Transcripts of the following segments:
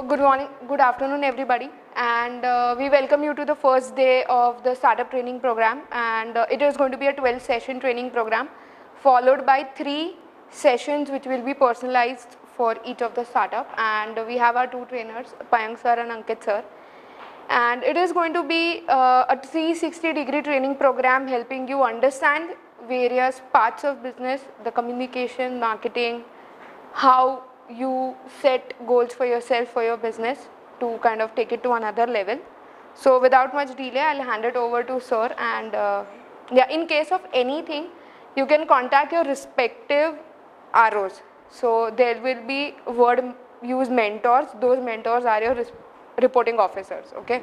good morning, good afternoon everybody, and we welcome you to the first day of the startup training program, and it is going to be a 12 session training program followed by 3 sessions which will be personalized for each of the startup, and we have our 2 trainers, Payang sir and Ankit sir, and it is going to be a 360-degree training program helping you understand various parts of business, the communication, marketing, how you set goals for yourself, for your business to kind of take it to another level. So without much delay, I'll hand it over to sir, and yeah, in case of anything, you can contact your respective ROs. So there will be word use mentors. Those mentors are your reporting officers, okay?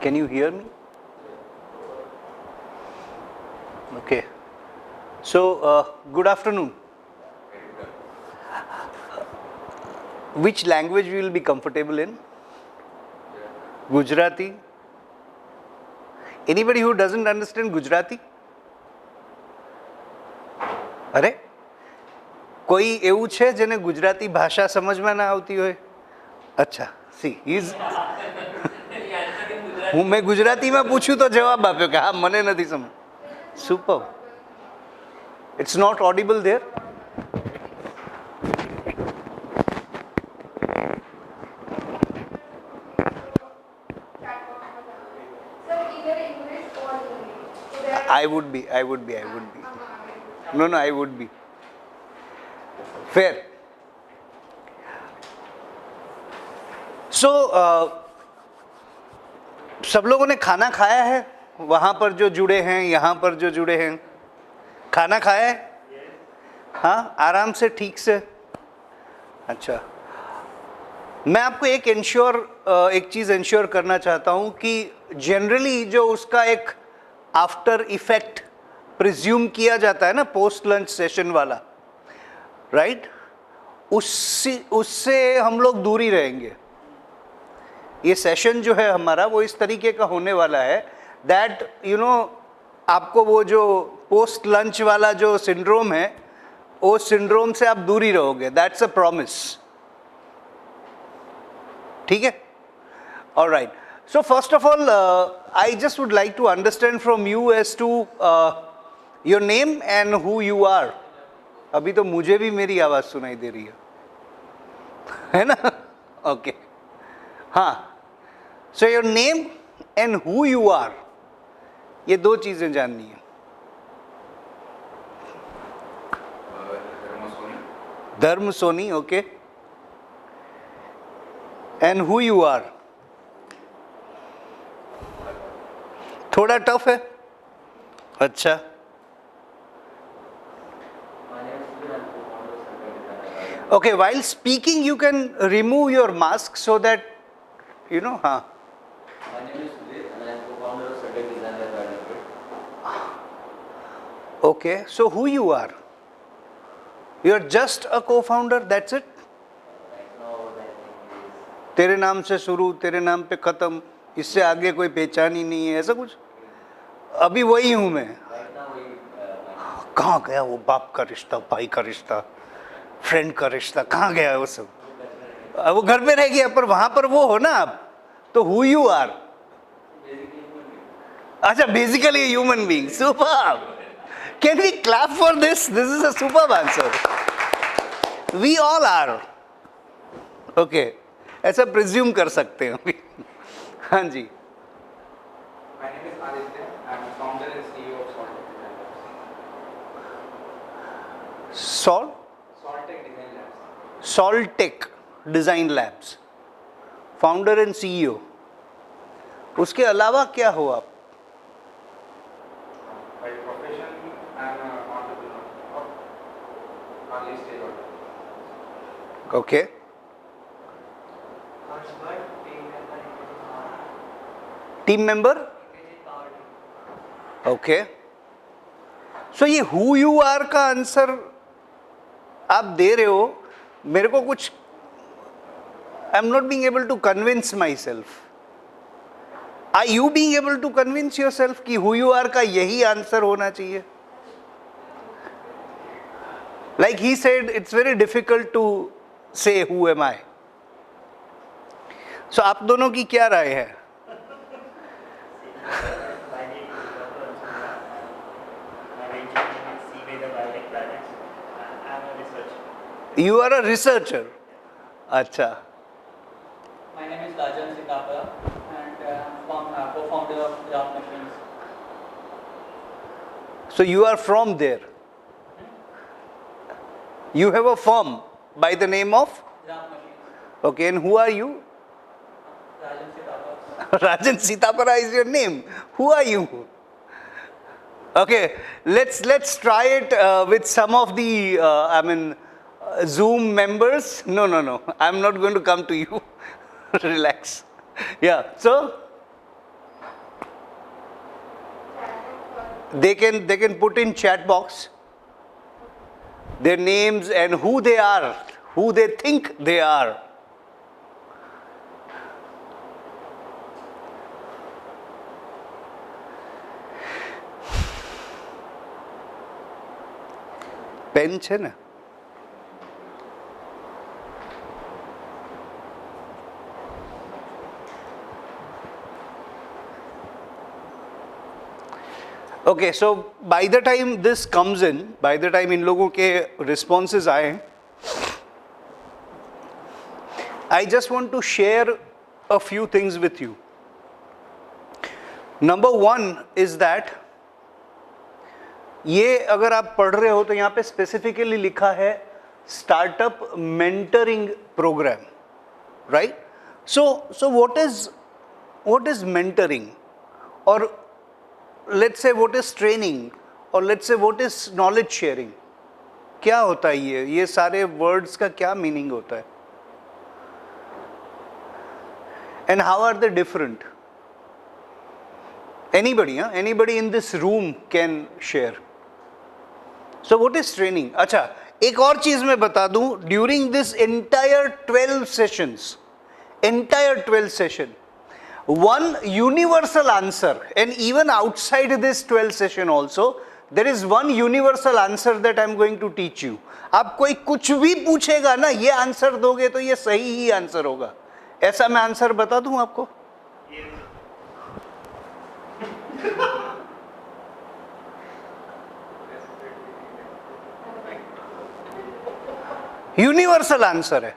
Can you hear me? Okay. So, good afternoon. Which language you will be comfortable in? Gujarati? Anybody who doesn't understand Gujarati? અરે કોઈ એવું છે જેને ગુજરાતી ભાષા સમજમાં ના આવતી હોય? અચ્છા, સી ઇઝ मैं गुजराती में पूछूं तो जवाब आप्यो कि हाँ मने नहीं समझ. Super. It's not audible there. I would be. No, I would be. Fair. So, सब लोगों ने खाना खाया है? वहाँ पर जो जुड़े हैं, यहाँ पर जो जुड़े हैं, खाना खाया है? हाँ, आराम से, ठीक से? अच्छा, मैं आपको एक चीज़ इंश्योर करना चाहता हूँ कि जनरली जो उसका एक आफ्टर इफेक्ट प्रिज्यूम किया जाता है ना पोस्ट लंच सेशन वाला, राइट, उससे हम लोग दूर ही रहेंगे. ये सेशन जो है हमारा वो इस तरीके का होने वाला है दैट आपको वो जो पोस्ट लंच वाला जो सिंड्रोम है वो सिंड्रोम से आप दूर ही रहोगे. That's a promise. ठीक है? Alright. So first of all, I just would like to understand from you as to your name and who you are. अभी तो मुझे भी मेरी आवाज़ सुनाई दे रही है ना? Okay. हाँ. So your name and who you are. ये 2 चीज़ें जाननी है. धर्म Soni, okay. And who you are. थोड़ा टफ है? अच्छा. Okay, while speaking you can remove your mask so that हाँ. My name is Sudhir and I am co-founder of Surtech Design Lab Private Limited. Okay, so who you are? You are just a co-founder, that's it? Right now what I think is तेरे नाम से शुरू, तेरे नाम पे ख़त्म, इससे आगे कोई पहचान ही नहीं है, ऐसा कुछ? अभी वही हूँ मैं. right now कहाँ गया वो बाप का रिश्ता, भाई का रिश्ता, फ्रेंड का रिश्ता, कहाँ गया वो सब? वो घर पे रह गया, पर वहाँ पर वो हो ना आप, तो who you are? अच्छा, basically a human being. Superb. Can we clap for this? This is a superb answer. We all are. Okay. ऐसा presume कर सकते हैं अभी. हाँ जी. My name is Aditya. I am founder and CEO of Soltech Design Labs. Soltech Design Labs. Founder and CEO. उसके अलावा क्या हो आप? By profession, I am an entrepreneur of early stage entrepreneur. Okay. Team member? Okay. So ये who you are का answer आप दे रहे हो, मेरे को कुछ, I am not being able to convince myself. Are you being able to convince yourself कि हु यू आर का यही आंसर होना चाहिए? Like he said, it's very difficult to say who am I. So आप दोनों की क्या राय है? You are a researcher. अच्छा. My name is Rajan Sitapara and I'm co-founder of Graph Machines. So you are from there. You have a firm by the name of? Graph Machines. Okay, and who are you? Rajan Sitapara. Rajan Sitapara is your name. Who are you? Okay, let's try it with some of the Zoom members. No, I'm not going to come to you. Relax. Yeah, so they can put in chat box their names and who they are, who they think they are. Pen છે ને? Okay, so by the time this comes in, by the time इन लोगों के responses आए, I just want to share a few things with you. Number one is that ये अगर आप पढ़ रहे हो तो यहाँ पे स्पेसिफिकली लिखा है startup mentoring program, right? So what is mentoring, और let's say what is training, और let's say what is knowledge sharing? क्या होता है ये सारे वर्ड्स का क्या मीनिंग होता है, and how are they different? Anybody in this room can share. So what is training? अच्छा, एक और चीज मैं बता दूं, during this entire 12 sessions, one universal answer, and even outside this 12 session also, there is one universal answer that I am going to teach you. आप कोई कुछ भी पूछेगा ना, ये आंसर दोगे तो ये सही ही आंसर होगा. ऐसा मैं आंसर बता दूं आपको? यूनिवर्सल आंसर है.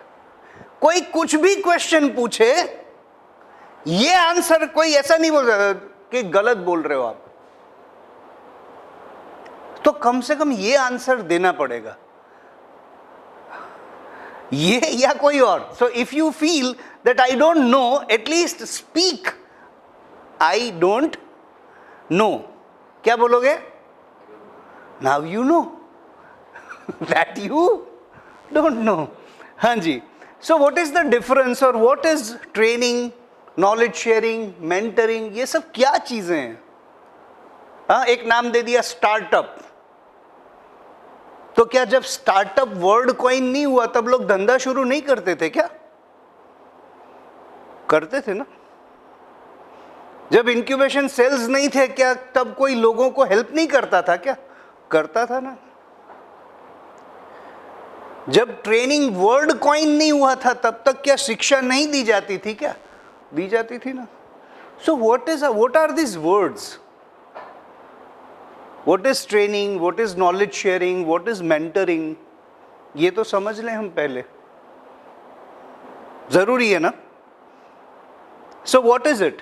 कोई कुछ भी क्वेश्चन पूछे, ये आंसर कोई ऐसा नहीं बोल सकता कि गलत बोल रहे हो आप, तो कम से कम ये आंसर देना पड़ेगा, ये या कोई और. So if you feel that I don't know, at least speak I don't know. क्या बोलोगे? Now you know that you don't know. हाँ जी. So what is the difference, और what is training, knowledge sharing, mentoring, ये सब क्या चीजें हैं? हाँ, एक नाम दे दिया स्टार्टअप. तो क्या जब स्टार्टअप वर्ड कॉइन नहीं हुआ तब लोग धंधा शुरू नहीं करते थे क्या? करते थे ना. जब इंक्यूबेशन सेल्स नहीं थे क्या, तब कोई लोगों को हेल्प नहीं करता था क्या? करता था ना. जब ट्रेनिंग वर्ड कॉइन नहीं हुआ था तब तक क्या शिक्षा नहीं दी जाती थी क्या? दी जाती थी ना. So what are this words? What is training, what is knowledge sharing, what is mentoring? ये तो समझ लें हम पहले, जरूरी है ना. So what is it?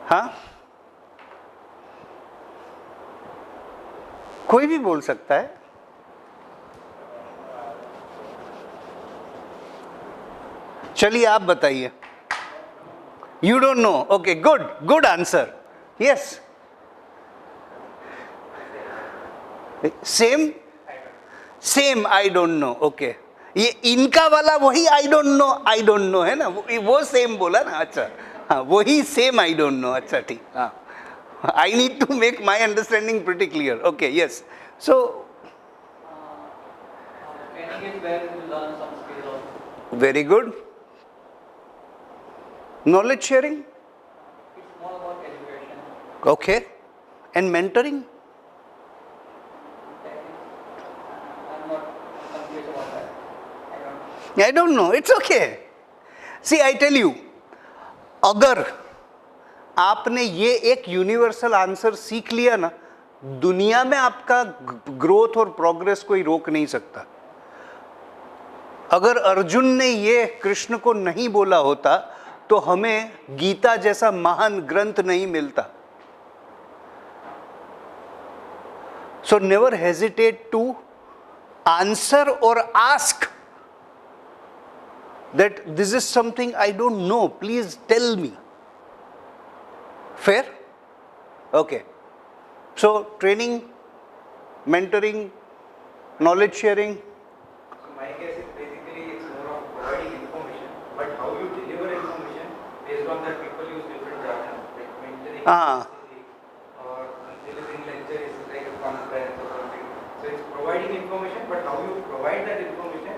हाँ, कोई भी बोल सकता है. चलिए आप बताइए. You don't know. Okay, good answer. Yes, same I don't know. Okay, ये इनका वाला वही आई डोंट नो है ना, वो सेम बोला ना. अच्छा, हाँ, वही सेम आई डोंट नो. अच्छा, ठीक. हाँ, I need to make my understanding pretty clear. Okay, yes. So, Training is where you learn some skills also. very good. Knowledge sharing? It's more about education. Okay. And mentoring? I'm not confused about that. I don't know. It's okay. See, I tell you, अगर आपने ये एक universal answer सीख लिया ना, दुनिया में आपका ग्रोथ और प्रोग्रेस कोई रोक नहीं सकता. अगर अर्जुन ने ये कृष्ण को नहीं बोला होता तो हमें गीता जैसा महान ग्रंथ नहीं मिलता. So never hesitate to answer or ask that this is something I don't know, please tell me. Fair? Okay. So training, mentoring, knowledge sharing. So my guess is basically it's more of providing information, but how you deliver information based on that people use different jargon, like mentoring or delivering lecture is like a conference or something. So it's providing information, but how you provide that information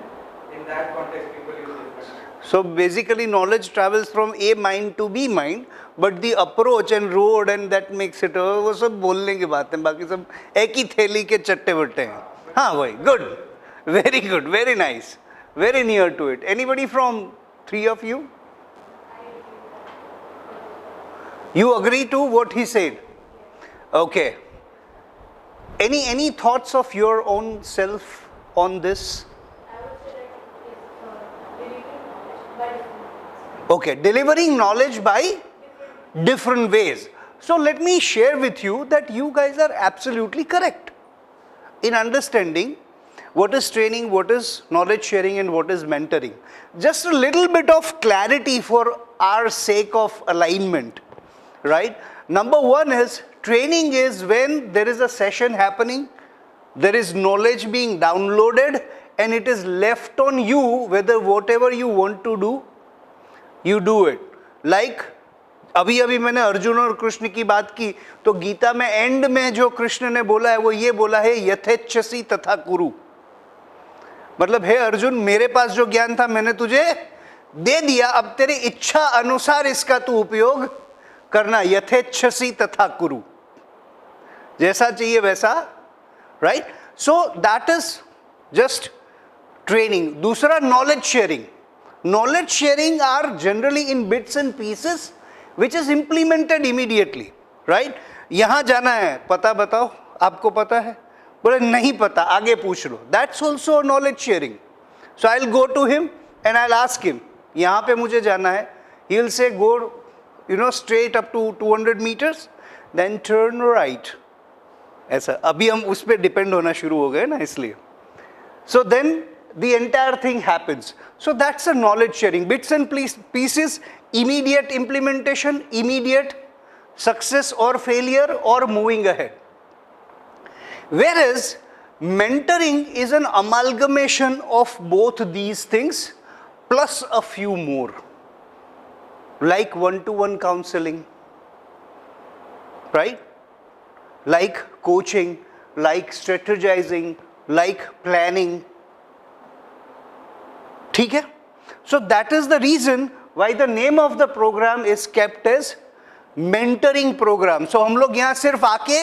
in that context people use different. So basically knowledge travels from A mind to B mind, but the approach and road and that makes it, वो सब बोलने की बात है, बाकी सब एक ही थैली के चट्टे बट्टे हैं. हाँ भाई, good, very nice, very near to it. Anybody from three of you? You agree to what he said? Okay. Any thoughts of your own self on this? Okay, delivering knowledge by different ways. So let me share with you that you guys are absolutely correct in understanding what is training, what is knowledge sharing, and what is mentoring. Just a little bit of clarity for our sake of alignment, right? Number one is training is when there is a session happening, there is knowledge being downloaded, and it is left on you whether whatever you want to do, you do it. Like अभी मैंने अर्जुन और कृष्ण की बात की, तो गीता में and में जो कृष्ण ने बोला है वो ये बोला है यथेच्छसि तथा कुरु. मतलब हे अर्जुन, मेरे पास जो ज्ञान था मैंने तुझे दे दिया, अब तेरी इच्छा अनुसार इसका तू उपयोग करना. यथेच्छसि तथा कुरु, जैसा चाहिए वैसा, right? So that is just training. दूसरा knowledge sharing. Knowledge sharing are generally in bits and pieces which is implemented immediately, right? यहाँ जाना है, पता बताओ, आपको पता है? बोले नहीं पता, आगे पूछ लो. That's also knowledge sharing. So I'll go to him and I'll ask him, यहाँ पे मुझे जाना है. He'll say go, straight up to 200 meters, then turn right. ऐसा अभी हम उस पर डिपेंड होना शुरू हो गए ना, इसलिए. So then the entire thing happens. So that's a knowledge sharing. Bits and pieces, immediate implementation, immediate success or failure or moving ahead. Whereas mentoring is an amalgamation of both these things plus a few more. Like one-to-one counseling, right? Like coaching, like strategizing, like planning. ठीक है? So that is the reason why the name of the program is kept as mentoring program. So हम लोग यहाँ सिर्फ आके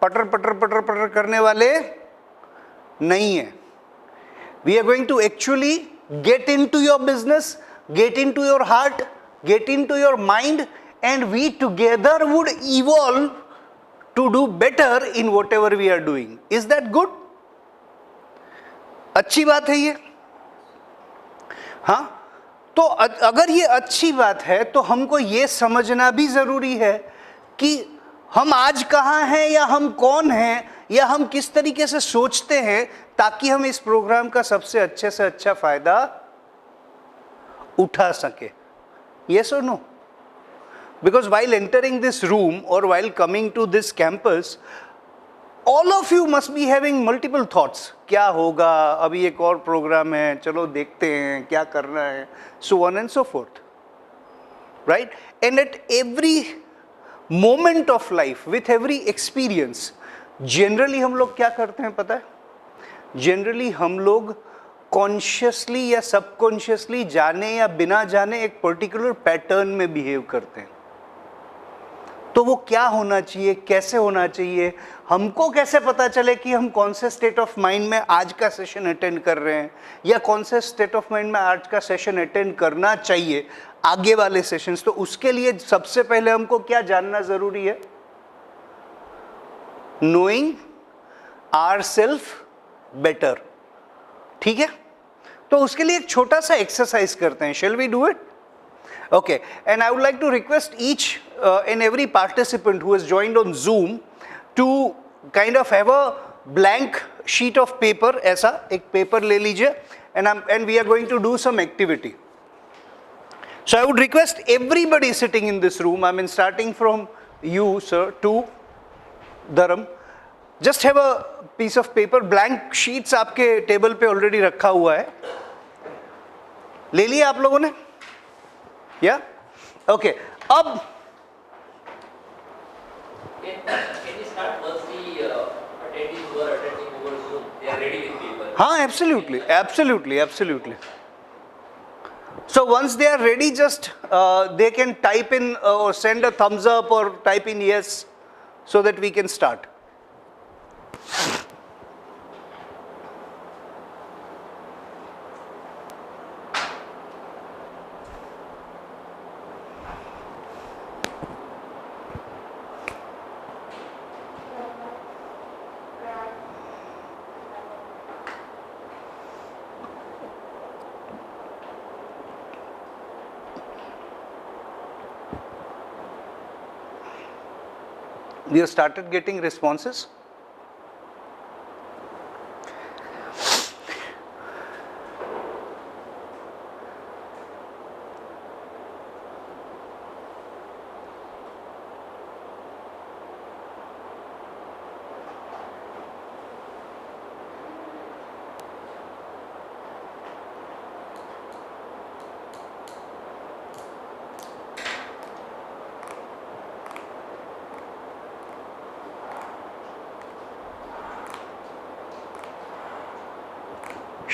पटर पटर पटर पटर करने वाले नहीं है. We are going to actually get into your business, get into your heart, get into your mind, and we together would evolve to do better in whatever we are doing. Is that good? अच्छी बात है ये. हाँ, तो अगर ये अच्छी बात है तो हमको ये समझना भी ज़रूरी है कि हम आज कहाँ हैं या हम कौन हैं या हम किस तरीके से सोचते हैं, ताकि हम इस प्रोग्राम का सबसे अच्छे से अच्छा फ़ायदा उठा सके. Yes or no? Because while entering this room or while coming to this campus, all of you must be having multiple thoughts. क्या होगा, अभी एक और प्रोग्राम है, चलो देखते हैं क्या करना है, so on and so forth, right? And at every moment of life, with every experience, generally हम लोग क्या करते हैं पता है? जनरली हम लोग कॉन्शियसली या सबकॉन्शियसली, जाने या बिना जाने, एक पर्टिकुलर पैटर्न में बिहेव करते हैं। तो वो क्या होना चाहिए, कैसे होना चाहिए, हमको कैसे पता चले कि हम कौन से स्टेट ऑफ माइंड में आज का सेशन अटेंड कर रहे हैं, या कौन से स्टेट ऑफ माइंड में आज का सेशन अटेंड करना चाहिए आगे वाले सेशंस? तो उसके लिए सबसे पहले हमको क्या जानना जरूरी है? Knowing ourself better. ठीक है, तो उसके लिए एक छोटा सा एक्सरसाइज करते हैं। Shall we do it? Okay, and I would like to request each and every participant who has joined on Zoom to kind of have a blank sheet of paper. ऐसा एक paper ले लीजिए, and we are going to do some activity. So I would request everybody sitting in this room, I mean starting from you sir to Dharam, just have a piece of paper. Blank sheets आपके table पे already रखा हुआ है, ले लिया आप लोगों ने? Yeah? Okay. अब Can you start once the attendees who are attending over Zoom, they are ready with paper? हाँ, absolutely. So once they are ready, just they can type in or send a thumbs up or type in yes, so that we can start. We have started getting responses.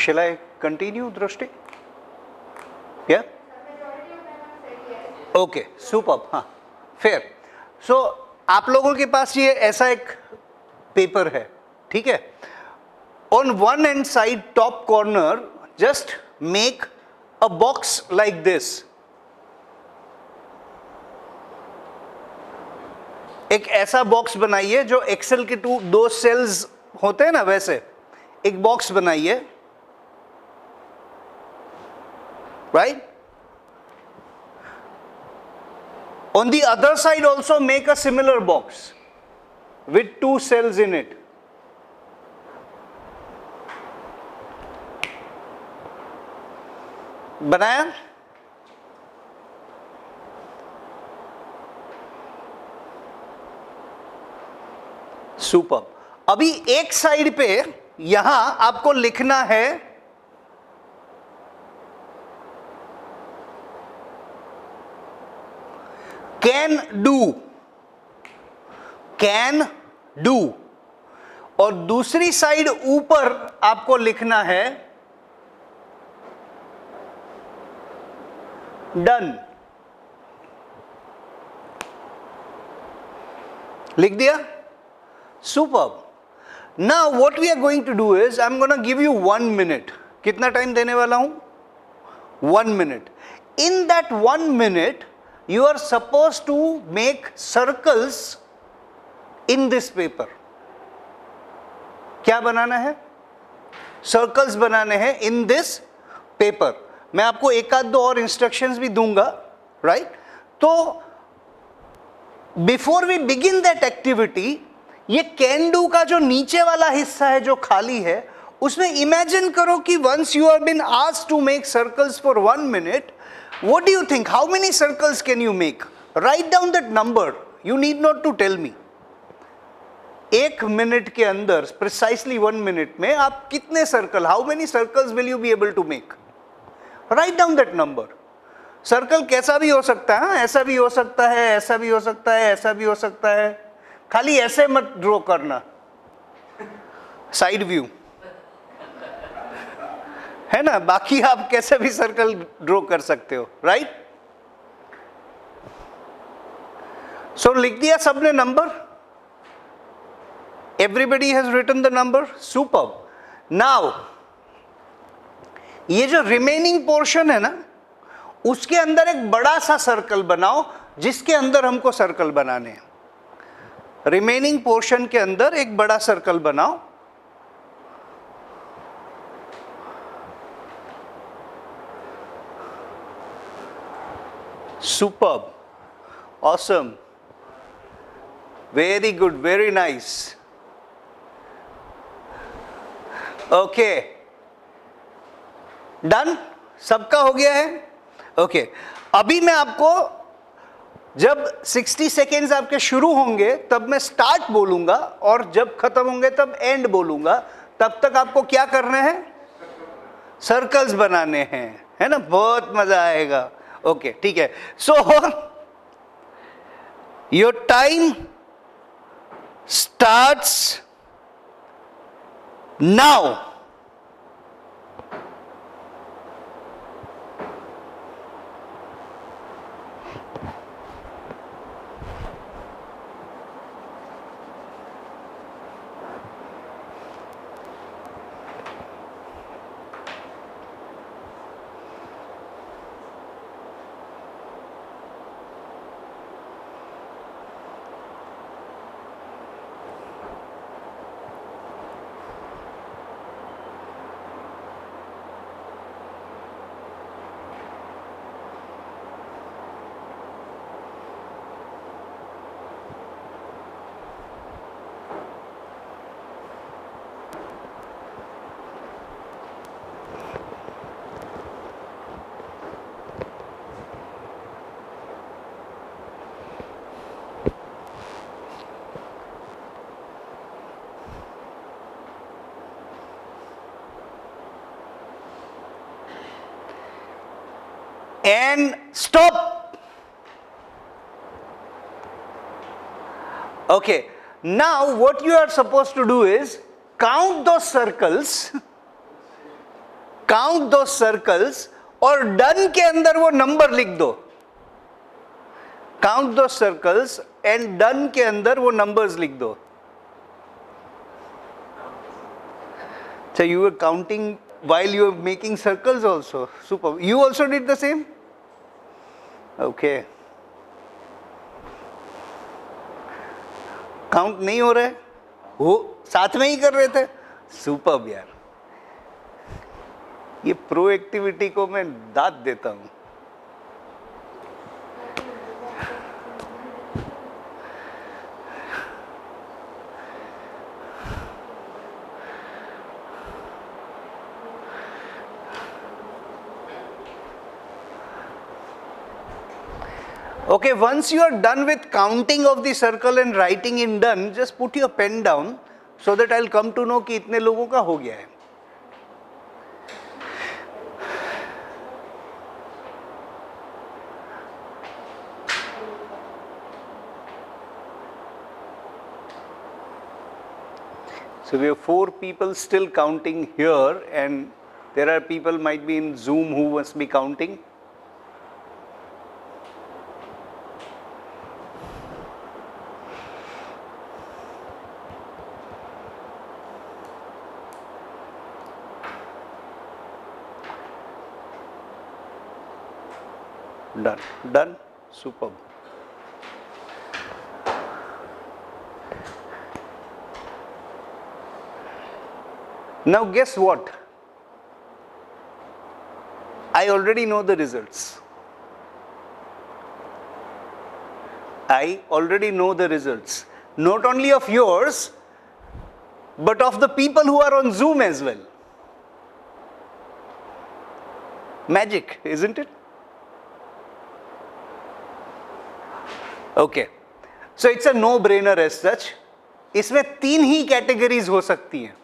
Shall I continue, Drashti? Yeah? Okay, superb. हाँ, fair. So आप लोगों के पास ये ऐसा एक paper है, ठीक है? On one end side top corner, just make a box like this. एक ऐसा बॉक्स बनाइए जो एक्सेल के दो सेल्स होते हैं ना, वैसे एक बॉक्स बनाइए, right? On the other side also make a similar box with 2 cells in it. बनाया? सुपर। अभी एक साइड पे यहां आपको लिखना है कैन डू, और दूसरी साइड ऊपर आपको लिखना है डन। लिख दिया? Superb. Now what we are going to do is, I am gonna give you 1 minute. कितना टाइम देने वाला हूं? 1 minute. In that 1 minute you are supposed to make circles in this paper. क्या बनाना है? सर्कल्स बनाने हैं in this paper. मैं आपको एक आध दो और इंस्ट्रक्शंस भी दूंगा, राइट? तो before we begin that activity, ये कैन डू का जो नीचे वाला हिस्सा है जो खाली है, उसमें इमेजिन करो कि once you have been asked to make circles for 1 minute, what do you think? How many circles can you make? Write down that number. You need not to tell me. 1 minute के अंदर, precisely 1 minute में आप कितने circle, how many circles will you be able to make? Write down that number. Circle कैसा भी हो सकता है, ऐसा भी हो सकता है, ऐसा भी हो सकता है, ऐसा भी हो सकता है, खाली ऐसे मत ड्रॉ करना, साइड व्यू है ना, बाकी आप कैसे भी सर्कल ड्रॉ कर सकते हो, राइट? सो लिख दिया सबने number, everybody has written the number, superb. Now ये जो रिमेनिंग पोर्शन है ना, उसके अंदर एक बड़ा सा सर्कल बनाओ जिसके अंदर हमको सर्कल बनाने हैं। रिमेनिंग पोर्शन के अंदर एक बड़ा सर्कल बनाओ। Superb, awesome, very good, very nice, okay, done, सबका हो गया है। ओके, अभी मैं आपको जब 60 सेकेंड्स आपके शुरू होंगे तब मैं स्टार्ट बोलूंगा और जब खत्म होंगे तब एंड बोलूंगा। तब तक आपको क्या करने हैं? सर्कल्स बनाने हैं, है ना, बहुत मजा आएगा। ओके, ठीक है। So your time starts now. And stop. Okay, now what you are supposed to do is count those circles, count those circles और डन के अंदर वो नंबर लिख दो। काउंट दो सर्कल्स एंड डन के अंदर वो नंबर्स लिख दो। So you were counting while you were making circles also. Super. You also did the same? Okay. Count नहीं हो रहे, वो साथ में ही कर रहे थे। सुपर्ब यार, ये प्रो एक्टिविटी को मैं दाद देता हूं। Okay, once you are done with counting of the circle and writing in done, just put your pen down so that I'll come to know कि इतने लोगों का हो गया है। So we have 4 people still counting here, and there are people might be in Zoom who must be counting. Done, done, superb. Now guess what? I already know the results. I already know the results. Not only of yours, but of the people who are on Zoom as well. Magic, isn't it? Okay. So it's a no-brainer as such. इसमें 3 ही categories हो सकती हैं।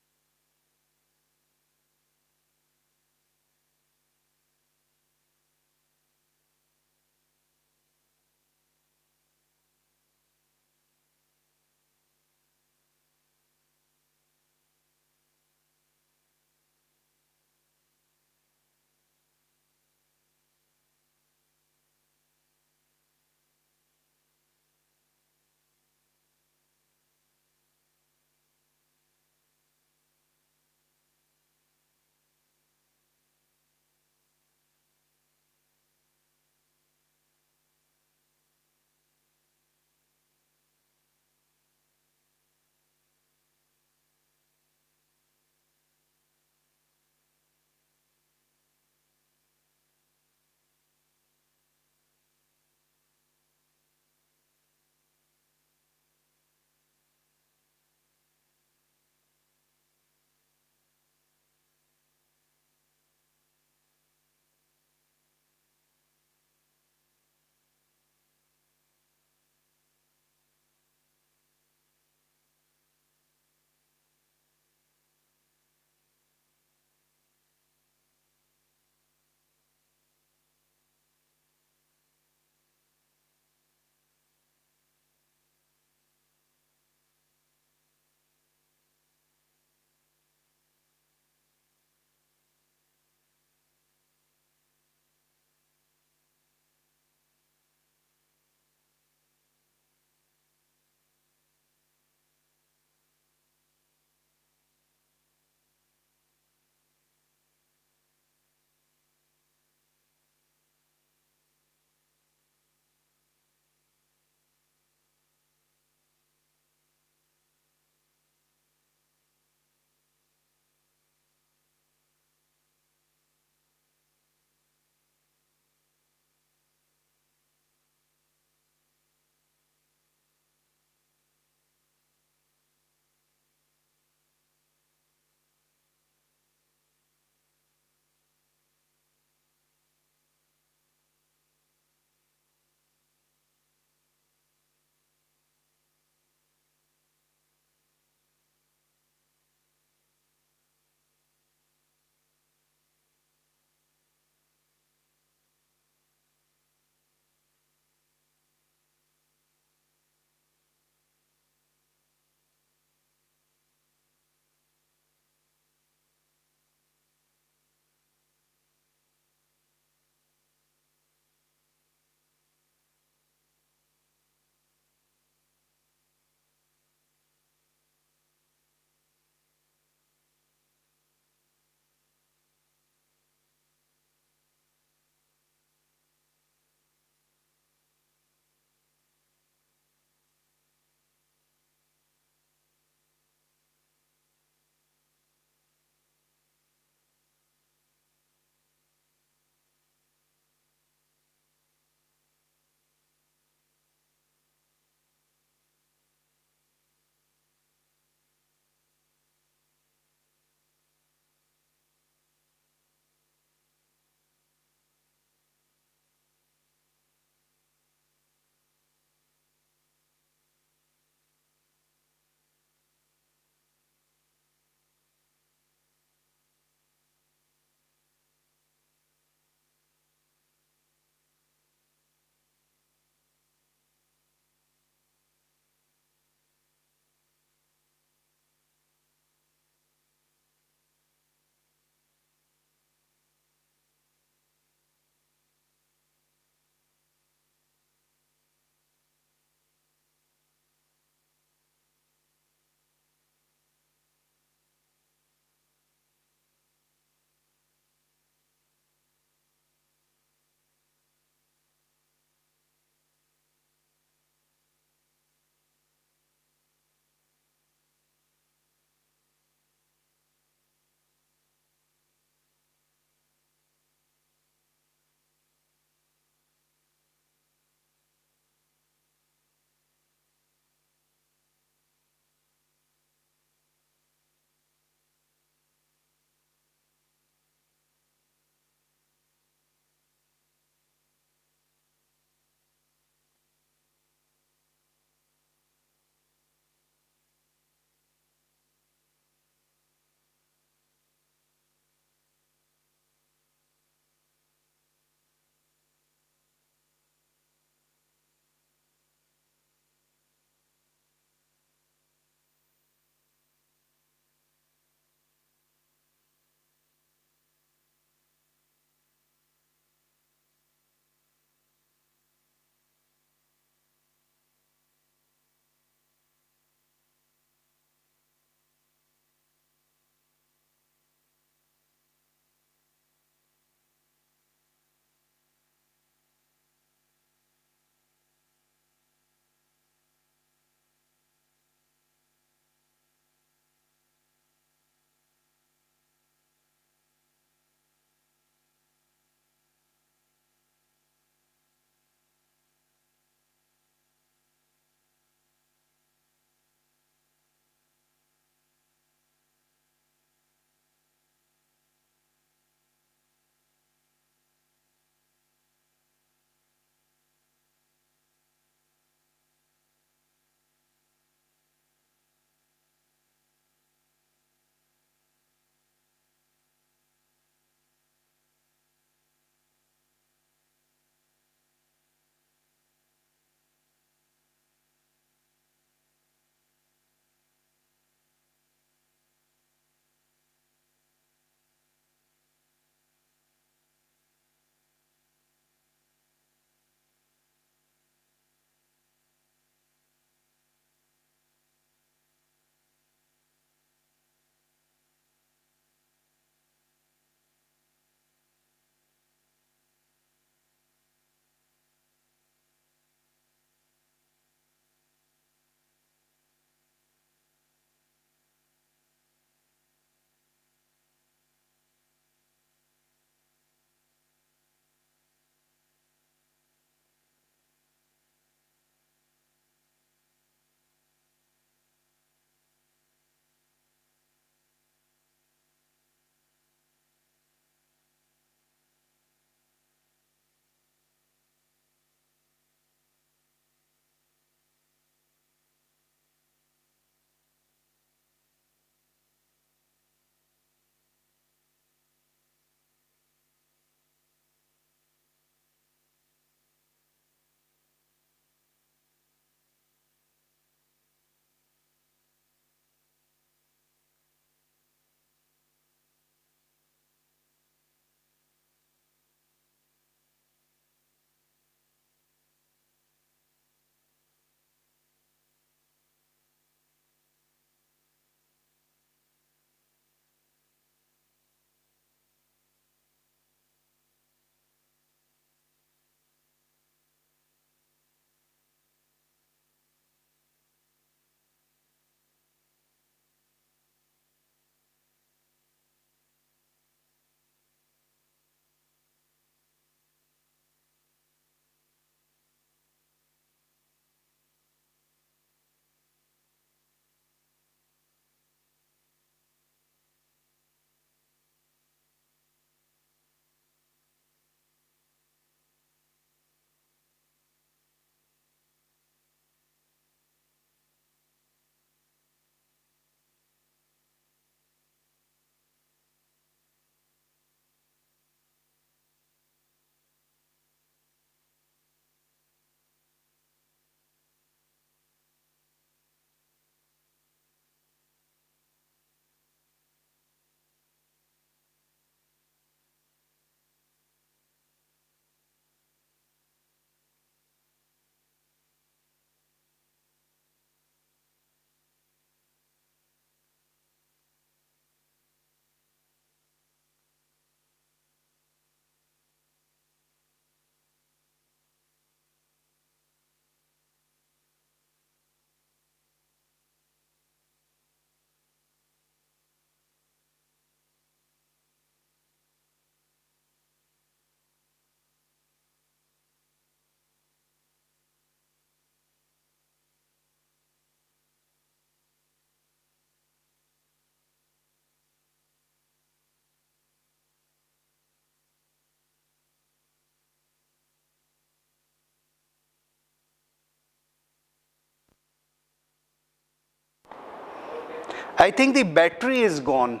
I think the battery is gone.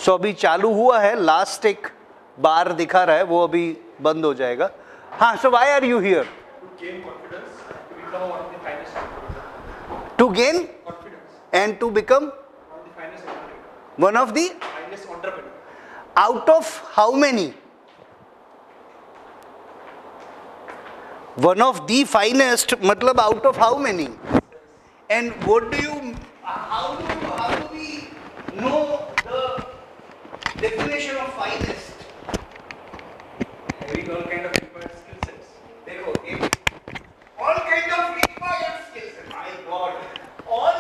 So अभी चालू हुआ है, last एक बार दिखा रहा है, वो अभी बंद हो जाएगा. हाँ, so why are you here? To gain and to become one of the out of how many? One of the finest मतलब out of how many? And what do you, how do we know the definition of finest? Having all kind of required skill sets. देखो, all kind of required skills. My God, all.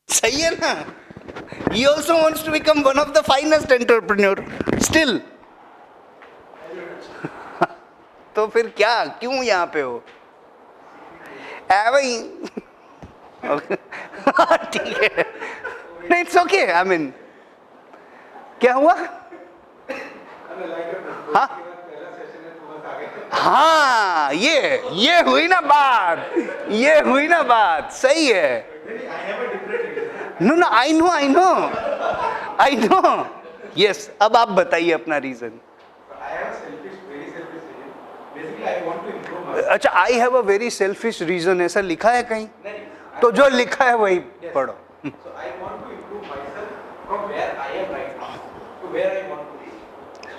सही है ना? He also wants to become one of the finest entrepreneur. Still. तो फिर क्या, क्यों यहाँ पे हो? भाई. ठीक है. नहीं, it's okay. I mean, क्या हुआ? हाँ. हाँ, ये हुई ना बात. ये हुई ना बात. सही है. No, I know. Yes, अब आप बताइए अपना reason. I have a selfish, very selfish reason. Basically, I want to improve myself. अच्छा, I have a very selfish reason, ऐसा लिखा है कहीं? तो जो लिखा है वही पढ़ो. So I want to improve myself from where I am right now to where I want to reach.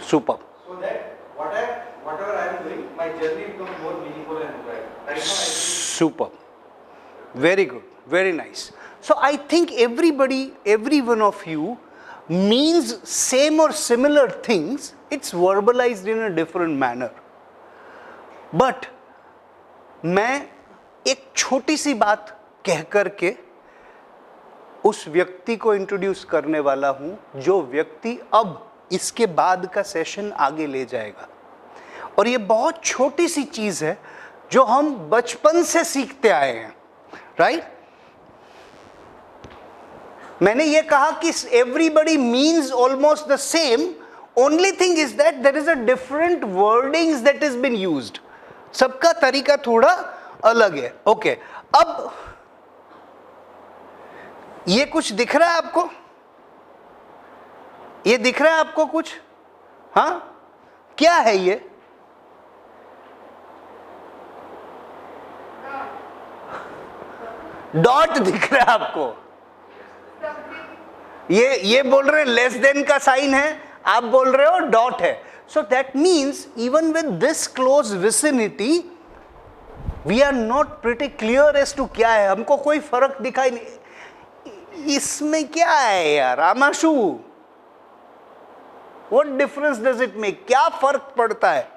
Super. So that whatever I am doing, my journey becomes more meaningful and bright. Right now, I think Super. Very good. Very nice. So I think every one of you means same or similar things. It's verbalized in a different manner. But मैं एक छोटी सी बात कह करके उस व्यक्ति को introduce करने वाला हूं, जो व्यक्ति अब इसके बाद का सेशन आगे ले जाएगा. और ये बहुत छोटी सी चीज है जो हम बचपन से सीखते आए हैं, राइट? मैंने ये कहा कि everybody means almost the same, only thing is that there is a different wordings that is been used. सबका तरीका थोड़ा अलग है. ओके, अब ये कुछ दिख रहा है आपको? ये दिख रहा है आपको कुछ? हाँ, क्या है ये? डॉट दिख रहा है आपको? ये बोल रहे हैं लेस देन का साइन है, आप बोल रहे हो डॉट है. So that means even with this close vicinity we are not pretty clear as to क्या है. हमको कोई फर्क दिखाई नहीं. इसमें क्या है यार आमाशु? What difference does it make? क्या फर्क पड़ता है,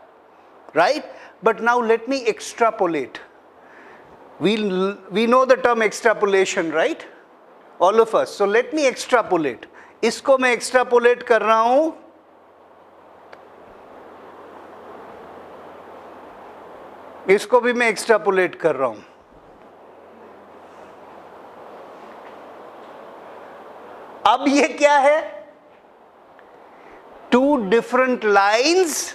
right? But now let me extrapolate. we know the term extrapolation, right? All of us. So let me extrapolate. इसको मैं extrapolate कर रहा हूं. इसको भी मैं extrapolate कर रहा हूं. अब ये क्या है? Two different lines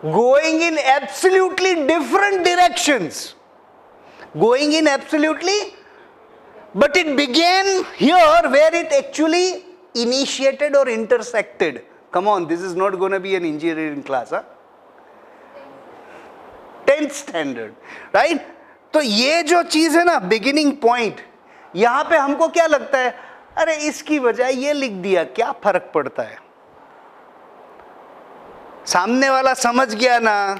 going in absolutely different directions. Going in absolutely, but it began here where it actually initiated or intersected. Come on, this is not going to be an engineering class, huh? 10th standard, right? तो ये जो चीज है ना, beginning point, यहां पे हमको क्या लगता है? अरे इसकी बजाय ये लिख दिया, क्या फर्क पड़ता है? सामने वाला समझ गया ना.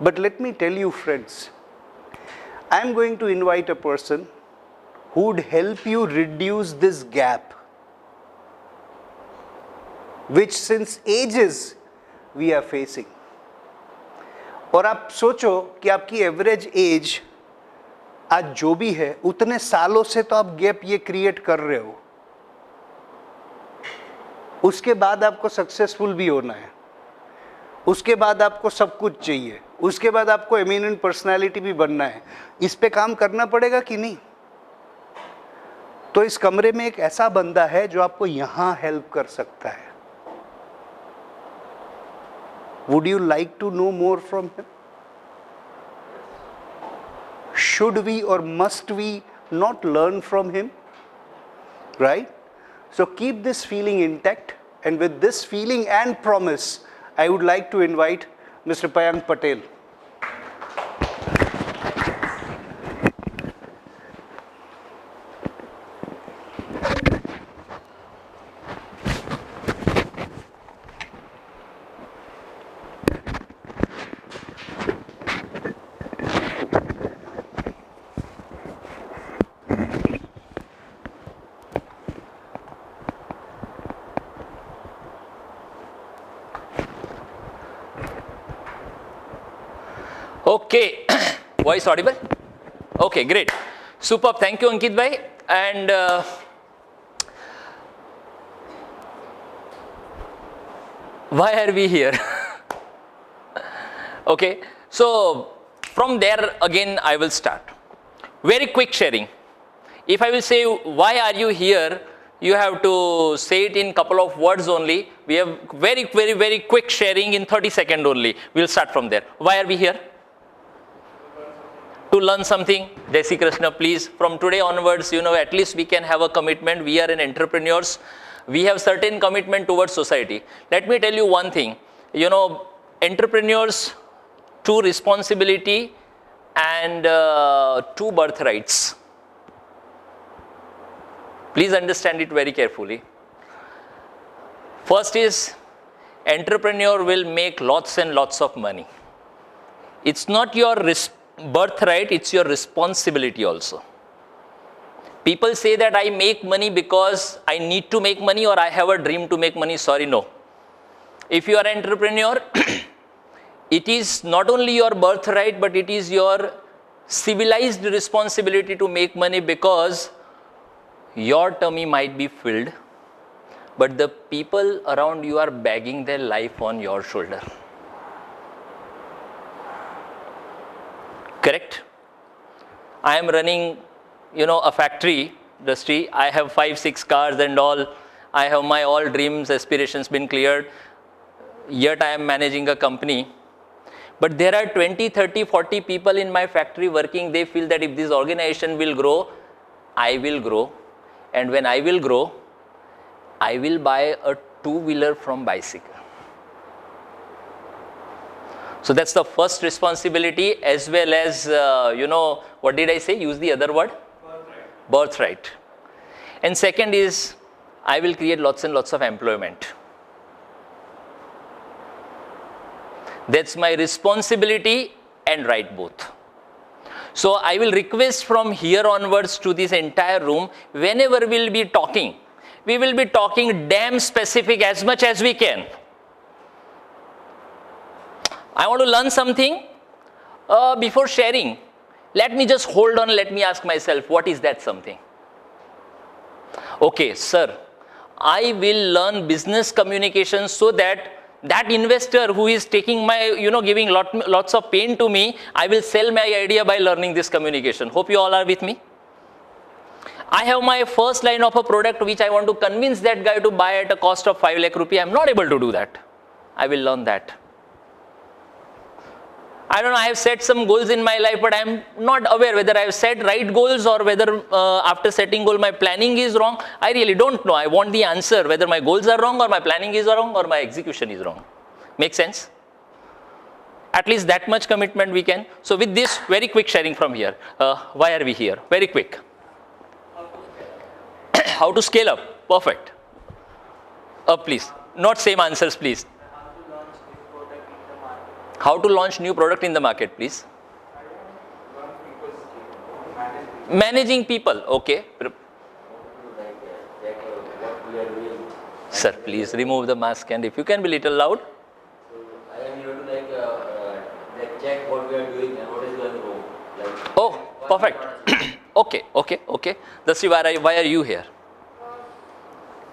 But let me tell you friends, I am going to invite a person who would help you reduce this gap, which since ages we are facing. और आप सोचो कि आपकी एवरेज एज आज जो भी है, उतने सालों से तो आप गैप ये क्रिएट कर रहे हो. उसके बाद आपको सक्सेसफुल भी होना है. उसके बाद आपको सब कुछ चाहिए, उसके बाद आपको एमिनेंट पर्सनालिटी भी बनना है, इस पे काम करना पड़ेगा कि नहीं? तो इस कमरे में एक ऐसा बंदा है जो आपको यहां हेल्प कर सकता है. Would you like to know more from him? Should we or must we not learn from him? Right? So keep this feeling intact, and with this feeling and promise, I would like to invite Mr. Payank Patel. Okay, voice audible? Okay, great. Superb. Thank you, Ankit bhai. And why are we here? Okay, so from there again I will start. Very quick sharing. If I will say why are you here, you have to say it in couple of words only. We have very quick sharing in 30 seconds only. We'll start from there. Why are we here? To learn something. Jai Shri Krishna, please. From today onwards, at least we can have a commitment. We are entrepreneurs. We have certain commitment towards society. Let me tell you one thing. Entrepreneurs, two responsibility and two birthrights. Please understand it very carefully. First is, entrepreneur will make lots and lots of money. It's not your birthright, it's your responsibility also. People say that I make money because I need to make money or I have a dream to make money. Sorry, no. If you are an entrepreneur, it is not only your birthright, but it is your civilized responsibility to make money, because your tummy might be filled, but the people around you are begging their life on your shoulder. Correct? I am running, a factory industry. I have 5-6 cars and all. I have my all dreams, aspirations been cleared. Yet I am managing a company. But there are 20, 30, 40 people in my factory working. They feel that if this organization will grow, I will grow. And when I will grow, I will buy a two-wheeler from bicycle. So that's the first responsibility, as well as, what did I say? Use the other word? Birthright. And second is, I will create lots and lots of employment. That's my responsibility and right both. So I will request from here onwards to this entire room, whenever we'll be talking, we will be talking damn specific as much as we can. I want to learn something. Before sharing, let me just hold on, let me ask myself, what is that something? Okay, sir, I will learn business communication so that investor who is taking my, giving lots of pain to me, I will sell my idea by learning this communication. Hope you all are with me. I have my first line of a product which I want to convince that guy to buy at a cost of 5 lakh rupee. I am not able to do that. I will learn that. I don't know, I have set some goals in my life, but I am not aware whether I have set right goals or whether after setting goal my planning is wrong. I really don't know. I want the answer whether my goals are wrong or my planning is wrong or my execution is wrong. Make sense? At least that much commitment we can. So with this, very quick sharing from here. Why are we here? Very quick. How to scale up? Perfect. Please. Not same answers, please. How to launch new product in the market, please? Managing people, okay. Sir, please remove the mask, and if you can be little loud. I am here to check what we are doing and what is going wrong. Oh, perfect. Okay. Dasri, why are you here?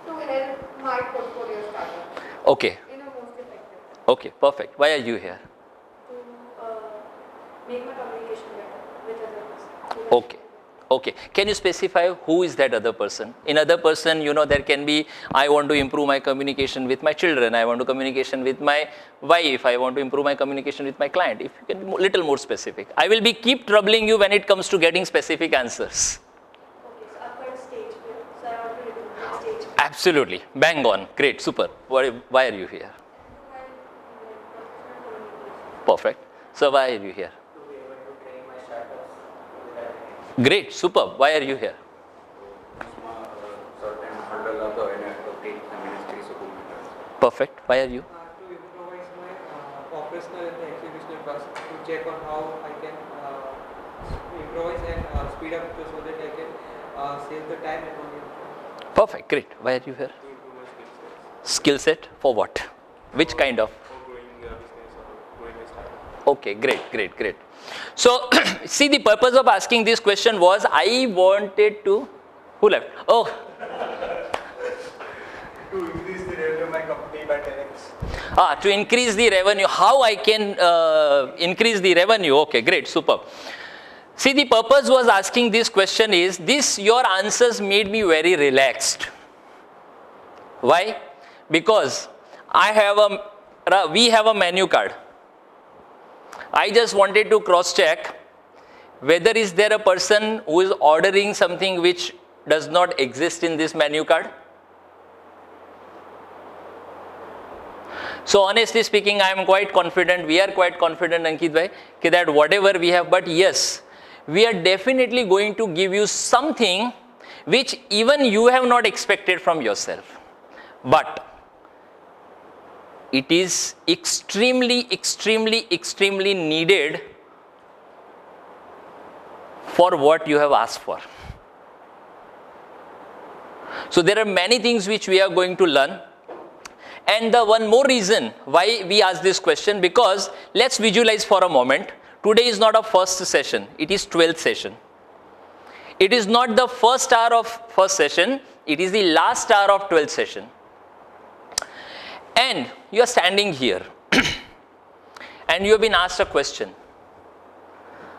To help my portfolio startup Okay. in a most effective way. Okay, perfect. Why are you here? To make my communication better with others. Okay. Okay. Can you specify who is that other person? In other person, you know, there can be, I want to improve my communication with my children. I want to communication with my wife. I want to improve my communication with my client. If you can be little more specific. I will be keep troubling you when it comes to getting specific answers. Okay, so I've got a stage fear, so I want to remove the stage fear. Absolutely. Bang on. Great. Super. Why are you here? Perfect. So why are you here? To be able to train my startups with that. Great. Superb. Why are you here? certain handle of the take the ministry supplement. Perfect. Why are you? To improvise my operational and the executional process, to check on how I can improvise and speed up so that I can save the time and money. Perfect. Great. Why are you here? To improve my skill sets Skill set for what? Which kind of? for growing the business or growing my startup. Okay, great. So, see, the purpose of asking this question was I wanted to. Who left? Oh, To increase the revenue of my company by 10x. to increase the revenue. How I can increase the revenue? Okay, great, superb. See, the purpose was asking this question is this. Your answers made me very relaxed. Why? Because we have a menu card. I just wanted to cross check whether is there a person who is ordering something which does not exist in this menu card. So honestly speaking, I am quite confident, we are quite confident, Ankit bhai, that whatever we have, but yes, we are definitely going to give you something which even you have not expected from yourself. But it is extremely needed for what you have asked for. So there are many things which we are going to learn. And the one more reason why we ask this question, because let's visualize for a moment. Today is not a first session, it is 12th session. It is not the first hour of first session, it is the last hour of 12th session. And you are standing here and you have been asked a question.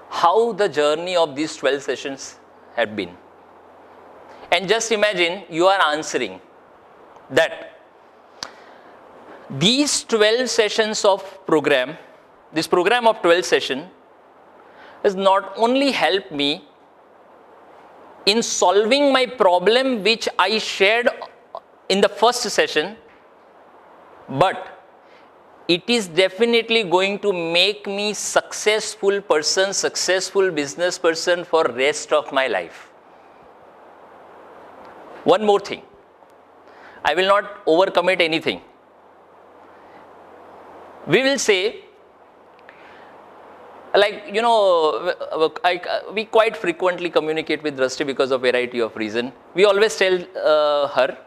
How the journey of these 12 sessions had been. And just imagine you are answering that these 12 sessions of program, this program of 12 session has not only helped me in solving my problem which I shared in the first session, but it is definitely going to make me successful person, successful business person for rest of my life. One more thing, I will not overcommit anything. We will say, like, you know, we quite frequently communicate with Drashti because of variety of reason. We always tell her,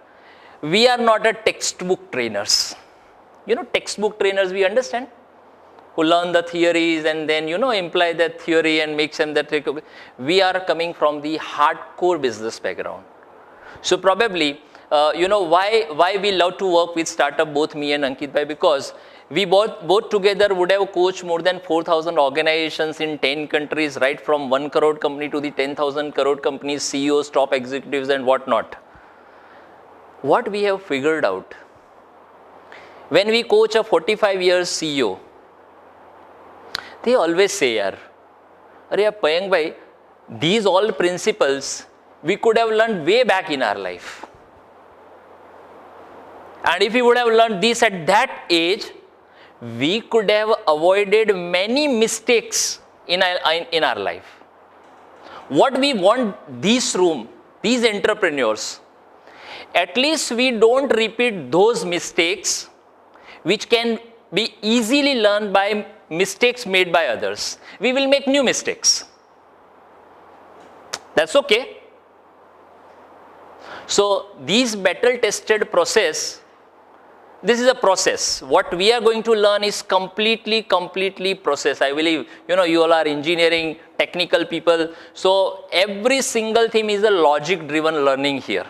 we are not a textbook trainers. You know, textbook trainers we understand, who learn the theories and then, you know, imply that theory and make them that. We are coming from the hardcore business background. So probably, you know, why we love to work with startup, both me and Ankit bhai, because we both together would have coached more than 4,000 organizations in 10 countries, right from 1 crore company to the 10,000 crore companies, CEOs, top executives and whatnot. What we have figured out, when we coach a 45 years CEO, they always say, Are Payank bhai, these all principles we could have learned way back in our life. And if we would have learned this at that age, we could have avoided many mistakes in our life. What we want these entrepreneurs, at least we don't repeat those mistakes which can be easily learned by mistakes made by others. We will make new mistakes. That's okay. So these battle tested process, this is a process. What we are going to learn is completely process. I believe, you know, you all are engineering, technical people. So every single thing is a logic driven learning here.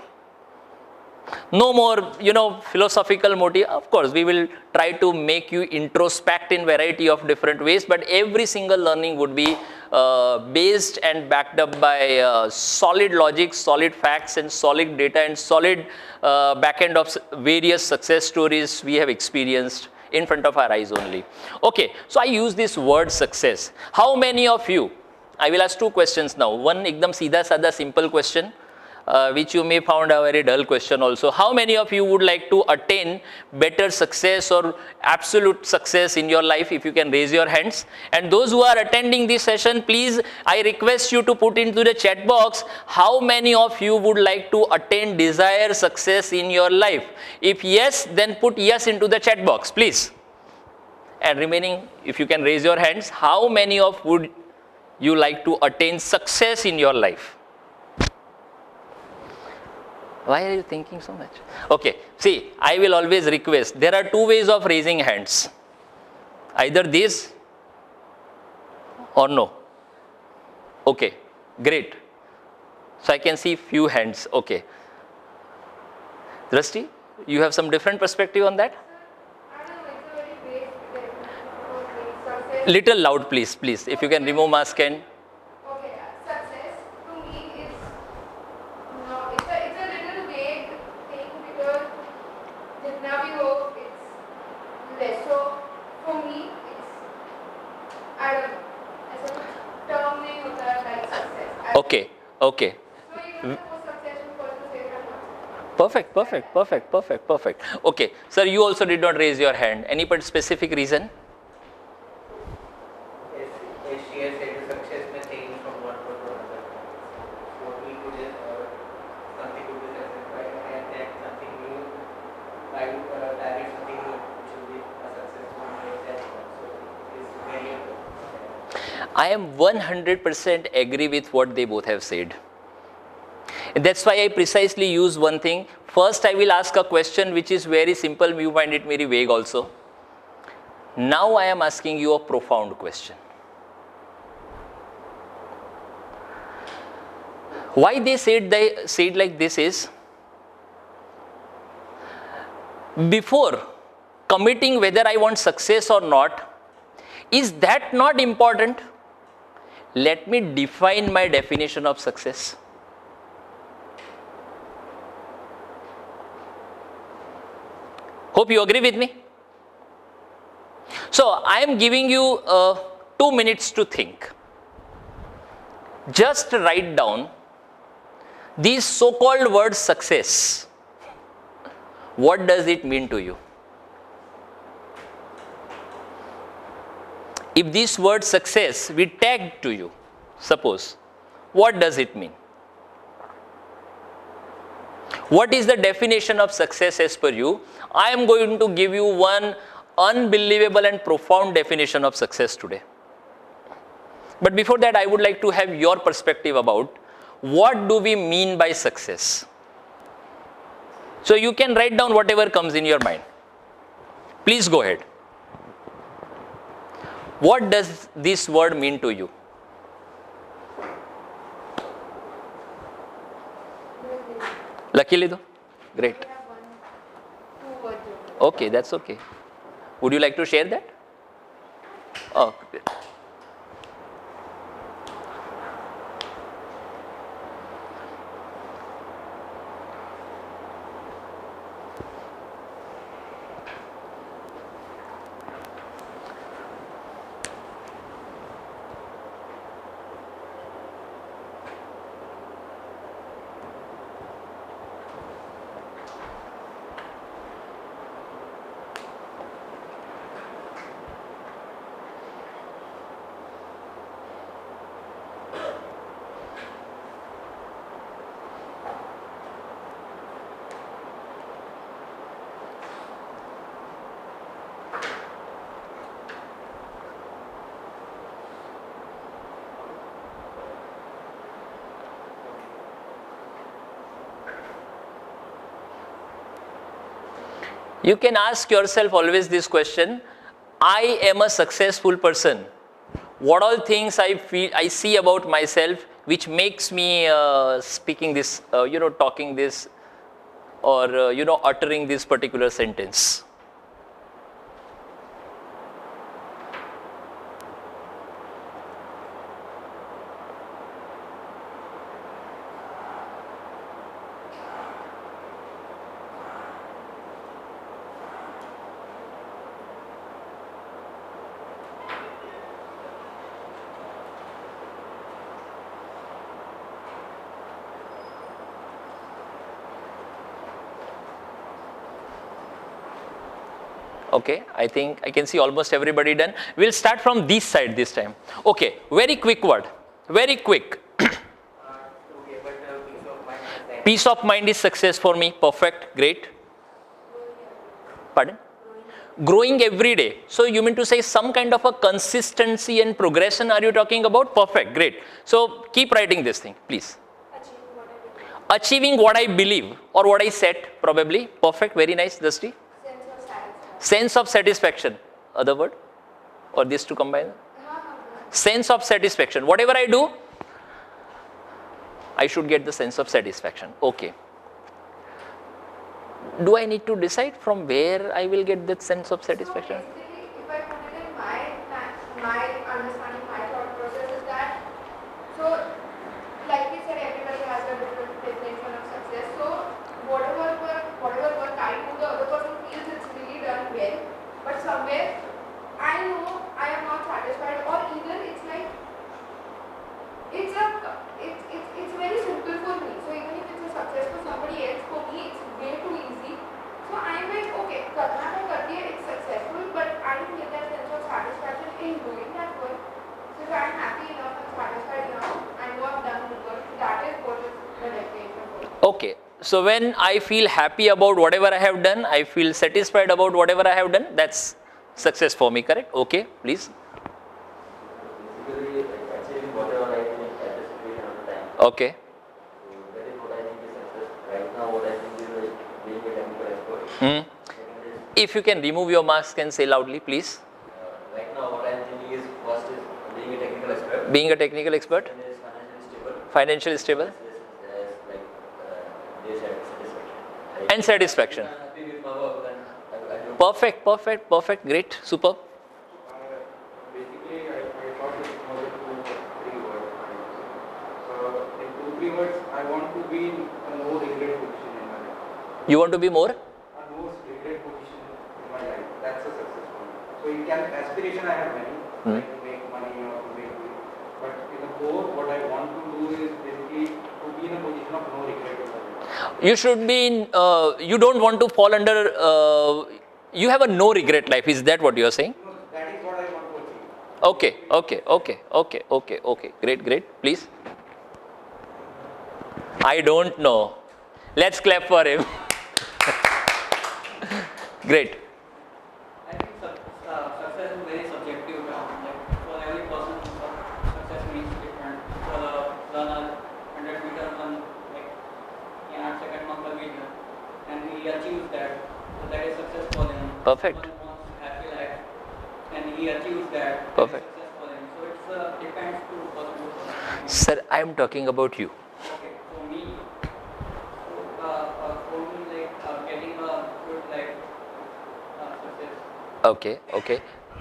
No more, philosophical motive. Of course, we will try to make you introspect in variety of different ways, but every single learning would be based and backed up by solid logic, solid facts, and solid data, and solid back end of various success stories we have experienced in front of our eyes only. Okay, so I use this word success. How many of you, I will ask two questions now. One, ekdam seedha sada simple question, which you may found a very dull question also. How many of you would like to attain better success or absolute success in your life? If you can raise your hands. And those who are attending this session, please, I request you to put into the chat box, how many of you would like to attain desired success in your life? If yes, then put yes into the chat box, please. And remaining, if you can raise your hands, how many of would you like to attain success in your life? Why are you thinking so much? Okay, see, I will always request, there are two ways of raising hands. Either this or no. Okay, great. So I can see few hands, okay. Drashti, you have some different perspective on that? Little loud, please, if you can remove mask and... Okay, success to me is, no, it's a little vague thing because jitna bhi ho, it's less. So for me, it's, I don't know, ऐसा कुछ term नहीं होता है like success. Okay. So even the most successful person says I'm not. Perfect. Okay, sir, you also did not raise your hand. Any specific reason? As she has said, the success may change from one to another. What we could is something could be successful and then something new. I would target something new which will be a successful that so it's very important. I am 100% agree with what they both have said. And that's why I precisely use one thing. First, I will ask a question which is very simple. You find it very vague also. Now I am asking you a profound question. Why they said like this is, before committing whether I want success or not, is that not important? Let me define my definition of success. Hope you agree with me. So I am giving you 2 minutes to think. Just write down these so-called word success. What does it mean to you? If this word success we tag to you, suppose, what does it mean? What is the definition of success as per you? I am going to give you one unbelievable and profound definition of success today. But before that, I would like to have your perspective about what do we mean by success. So you can write down whatever comes in your mind. Please go ahead. What does this word mean to you? Luckily though? Great. I have 2 words. Okay, that's okay. Would you like to share that? Oh, great. You can ask yourself always this question, I am a successful person. What all things I see about myself which makes me speaking this, talking this, or uttering this particular sentence. Okay, I think I can see almost everybody done. We'll start from this side this time. Okay, very quick word. Very quick. Okay, but peace of mind is that. Peace of mind is success for me. Perfect, great. Pardon? Growing every day. So you mean to say some kind of a consistency and progression are you talking about? Perfect, great. So keep writing this thing, please. Achieving what I believe or what I set, probably. Perfect, very nice, Dusty. Sense of satisfaction. Other word? Or these two combined? Sense of satisfaction. Whatever I do, I should get the sense of satisfaction. Okay. Do I need to decide from where I will get that sense of satisfaction? So basically, if I put it in my understanding, my thought process is that, so like we said, everybody has a different definition of success. So whatever work I do, the other person feels it's really done well, but somewhere I know I am not satisfied, or either it's like it's very simple for me. So even if it's a success for somebody else, for me it's way too easy. So I'm like, okay, karna hai kar diya, it's successful, but I don't get that sense of satisfaction in doing that work. So if I'm happy enough and satisfied enough, I know I've done the work. That is what is the definition for me. Okay. So when I feel happy about whatever I have done, I feel satisfied about whatever I have done, that's success for me, correct? Okay, please. Basically, like achieving whatever I think at the situation of the time. Okay. So that is what I think is success. Right now, what I think is like being a technical expert. Hmm. Second is, If you can remove your mask and say loudly, please. right now, what I am thinking is first is being a technical expert. Being a technical expert, Second is financially stable. financially stable, There's like there's satisfaction. and satisfaction. If I'm happy with my work, then I don't. Perfect, perfect, perfect, great, super. Basically, I thought it was a 2-3 words. In 2-3 words, I want to be in a no regret position in my life. You want to be more? A no regret position in my life. That's a success for me. So you can aspiration I have many, like to make money or to make money. But in the core, what I want to do is basically to be in a position of no regret in my life. You should be in, you don't want to fall under, you have a no regret life, is that what you are saying? No, that is what I want to achieve. Okay, great, great, please. I don't know. Let's clap for him. Great. I think success is very subjective term. Like for every person, success means different. For the runner, 100-meter run, like in 8 seconds of the meter, and he achieves that. So that is success for him. Perfect. Someone wants a happy life, and he achieves that. Perfect. That is success for him. So it depends to person to person. Sir, I am talking about you. Okay, for me, like getting a good life, success. Okay.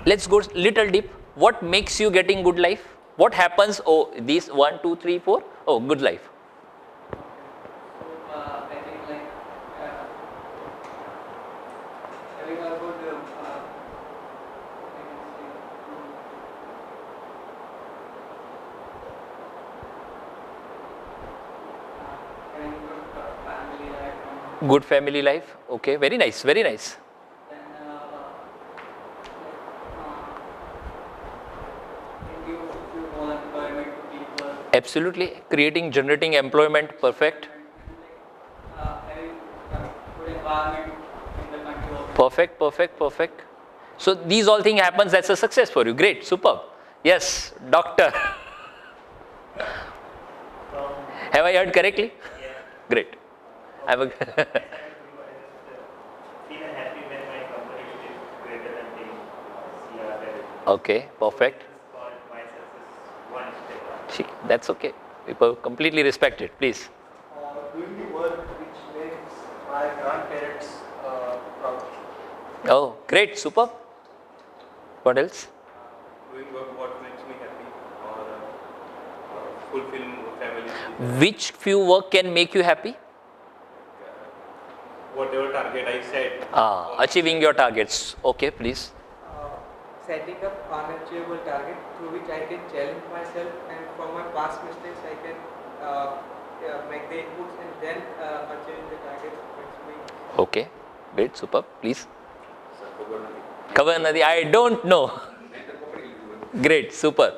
Let's go little deep. What makes you getting good life? What happens? Oh, these 1, 2, 3, 4. Oh, good life. So I think like having a good, having good family life, and Good family life. Okay, very nice, very nice. then give more employment to people. Absolutely. Creating, generating employment. Perfect. Having good environment in the country also. Perfect. So these all things happens, that's a success for you. Great, superb. Yes, doctor. Have I heard correctly? Yeah. Great. I'm a Feel happy when my company is greater than the CR level. Okay, perfect. This is called my success one step. See, that's okay. People completely respect it, please. Doing the work which makes my Oh, great, superb. What else? Doing what makes me happy or fulfill family. Which few work can make you happy? Whatever target I set. Achieving your targets. Okay, please. Setting up unachievable target through which I can challenge myself, and from my past mistakes I can make the inputs and then achieving the target makes me. Okay, great, superb, please. Cover Nadi, I don't know. Great, super.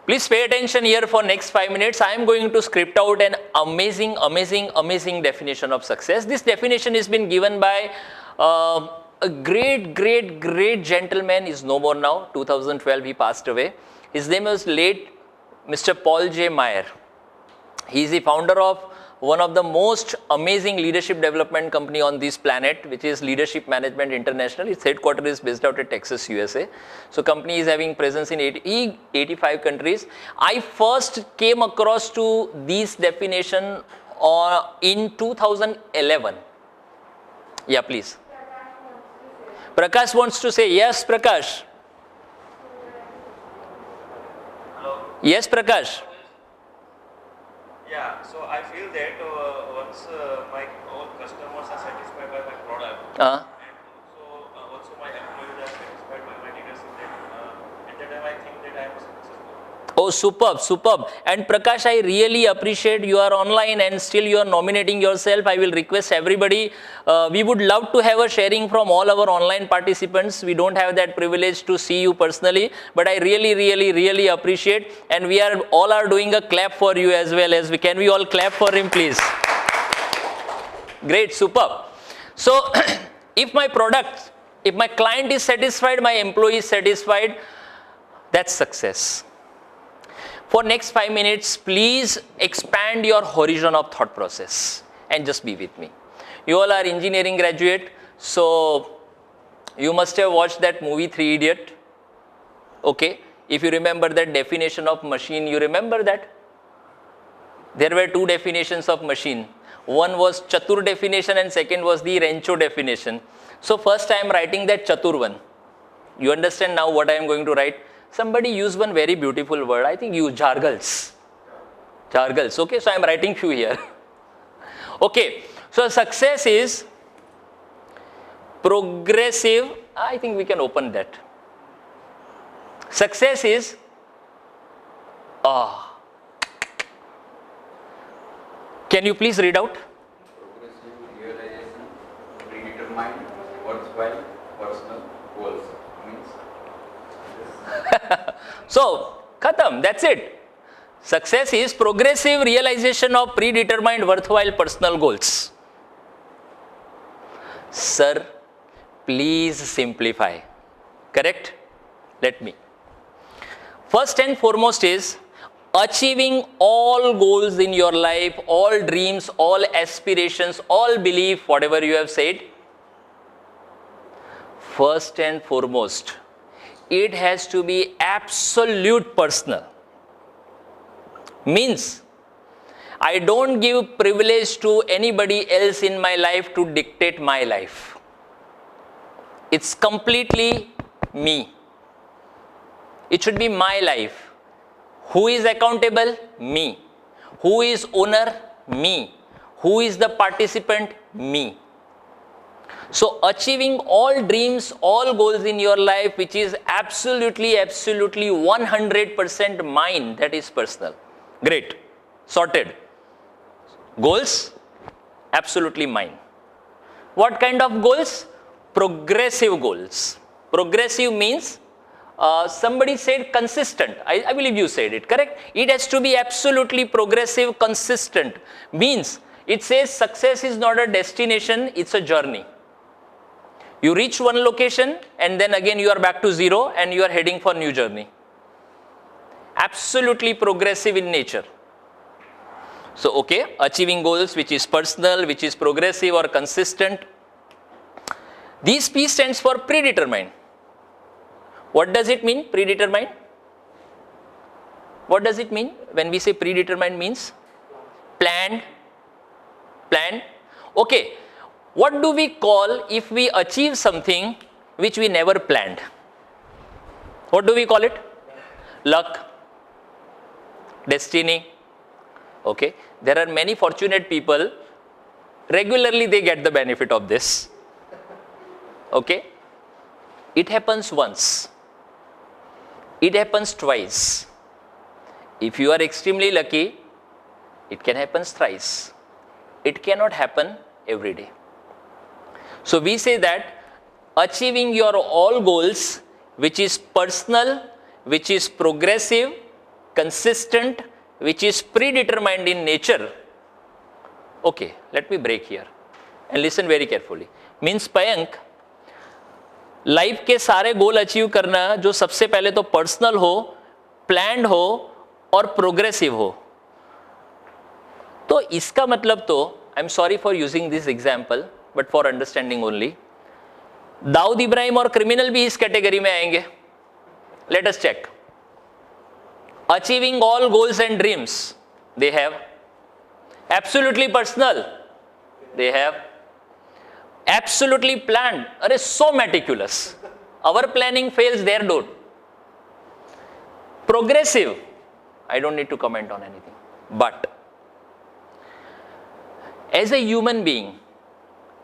Please pay attention here for next 5 minutes. I am going to script out an amazing definition of success. This definition has been given by a great gentleman. Is no more now. 2012 he passed away. His name was late Mr. Paul J. Meyer. He is the founder of one of the most amazing leadership development company on this planet, which is Leadership Management International. Its headquarters is based out at Texas, USA. So company is having presence in 85 countries. I first came across to this definition in 2011. Yeah, please. Prakash wants to say, yes, Prakash. Hello. Yes, Prakash. Yeah, so I feel that once my all customers are satisfied by my product, Uh, and also my employees are satisfied by my leadership, then at that time I think that I am successful. Oh, superb. And Prakash, I really appreciate you are online and still you are nominating yourself. I will request everybody, we would love to have a sharing from all our online participants. We don't have that privilege to see you personally, but I really appreciate, and we are all are doing a clap for you as well as we can. We all clap for him, please. Great, superb. So, if my client is satisfied, my employee is satisfied, that's success. For next 5 minutes, please expand your horizon of thought process and just be with me. You all are engineering graduate, so you must have watched that movie 3 Idiot. Okay, if you remember that definition of machine, you remember that? There were 2 definitions of machine. One was Chatur definition and second was the Rancho definition. So first I am writing that Chatur one. You understand now what I am going to write? Somebody used one very beautiful word. I think use jargles. Okay, so I am writing few here. Okay, so success is progressive. I think we can open that. Success is can you please read out? Progressive realization, predetermined, worthwhile, personal goals. Means So, khatam, that's it. Success is progressive realization of predetermined worthwhile personal goals. Sir, please simplify. Correct? Let me. First and foremost is achieving all goals in your life, all dreams, all aspirations, all belief, whatever you have said. First and foremost, it has to be absolute personal. Means, I don't give privilege to anybody else in my life to dictate my life. It's completely me. It should be my life. Who is accountable? Me. Who is owner? Me. Who is the participant? Me. So achieving all dreams, all goals in your life, which is absolutely 100% mine, that is personal. Great. Sorted. Goals? Absolutely mine. What kind of goals? Progressive goals. Progressive means somebody said consistent. I believe you said it, correct? It has to be absolutely progressive, consistent. Means it says success is not a destination, it's a journey. You reach one location and then again you are back to zero and you are heading for new journey. Absolutely progressive in nature. So, okay, achieving goals which is personal, which is progressive or consistent. This P stands for predetermined. What does it mean, predetermined? What does it mean when we say predetermined means? Planned. Okay. What do we call if we achieve something which we never planned? What do we call it? Luck, destiny. Okay, there are many fortunate people, regularly they get the benefit of this. Okay, it happens once, it happens twice. If you are extremely lucky, it can happen thrice. It cannot happen every day. So we say that achieving your all goals, which is personal, which is progressive, consistent, which is predetermined in nature. Okay, let me break here and listen very carefully. Means Payank, life के सारे goal achieve करना जो सबसे पहले तो personal हो, planned हो और प्रोग्रेसिव हो, तो इसका मतलब तो I am sorry for using this example but for understanding only, Dawood Ibrahim और क्रिमिनल भी इस कैटेगरी में आएंगे. Let us check. Achieving all goals and dreams, they have. Absolutely personal, they have. Absolutely planned, so meticulous. Our planning fails, their don't. Progressive, I don't need to comment on anything. But as a human being,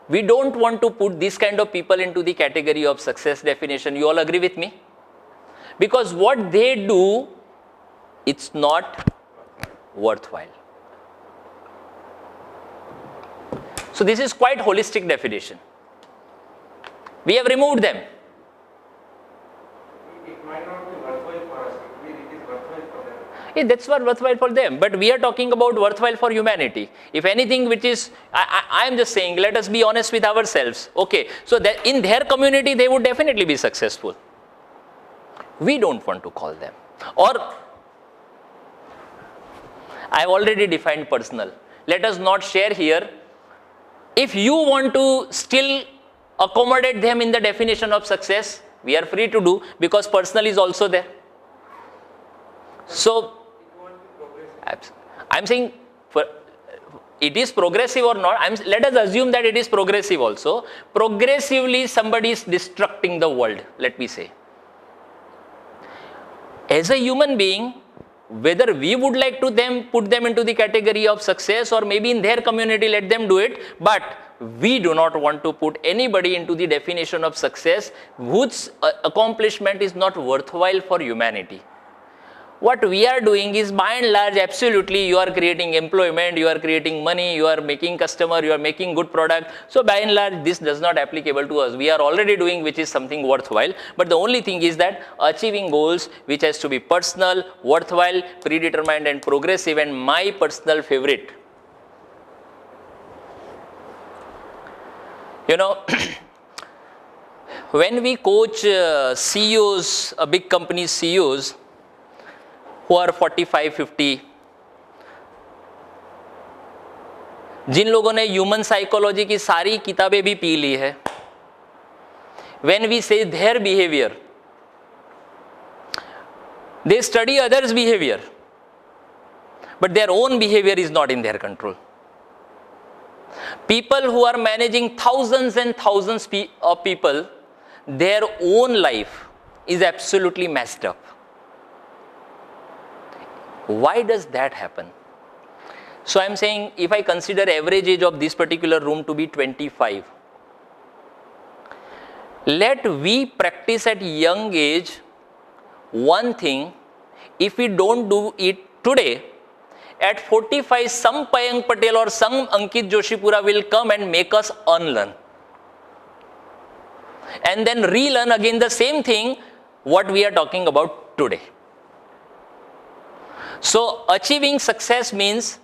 we don't want to put this kind of people into the category of success definition. You all agree with me? Because what they do, it's not worthwhile. So this is quite holistic definition. We have removed them. It might not be worthwhile for us, it is worthwhile for them. Yeah, that's what worthwhile for them. But we are talking about worthwhile for humanity. If anything which is, I am just saying, let us be honest with ourselves. Okay, so that in their community they would definitely be successful. We don't want to call them. Or I have already defined personal. Let us not share here. If you want to still accommodate them in the definition of success, we are free to do, because personal is also there. So, I am saying it is progressive or not. Let us assume that it is progressive also. Progressively somebody is destructing the world, let me say. As a human being, whether we would like to put them into the category of success, or maybe in their community let them do it, but we do not want to put anybody into the definition of success whose accomplishment is not worthwhile for humanity. What we are doing is, by and large, absolutely you are creating employment, you are creating money, you are making customer, you are making good product. So by and large this does not applicable to us. We are already doing which is something worthwhile. But the only thing is that achieving goals which has to be personal, worthwhile, predetermined and progressive. And my personal favorite, you know, when we coach CEOs, big company CEOs, who are 45, 50, जिन लोगों ने human psychology की सारी किताबें भी P ली है, when we say their behavior, they study others' behavior, but their own behavior is not in their control. People who are managing thousands and thousands of people, their own life is absolutely messed up. Why does that happen? So I am saying, if I consider average age of this particular room to be 25, let we practice at young age one thing. If we don't do it today, at 45 some Payank Patel or some Ankit Joshipura will come and make us unlearn, and then relearn again the same thing what we are talking about today. So achieving success means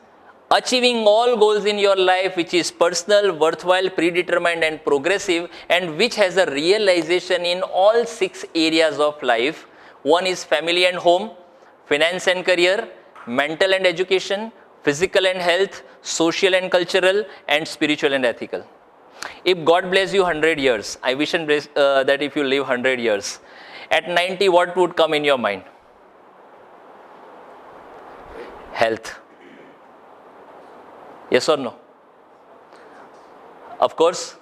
achieving all goals in your life which is personal, worthwhile, predetermined and progressive, and which has a realization in all 6 areas of life. One is family and home, finance and career, mental and education, physical and health, social and cultural, and spiritual and ethical. If God bless you 100 years, I wish and bless, that if you live 100 years, at 90 what would come in your mind? Health. Yes or no? Of course,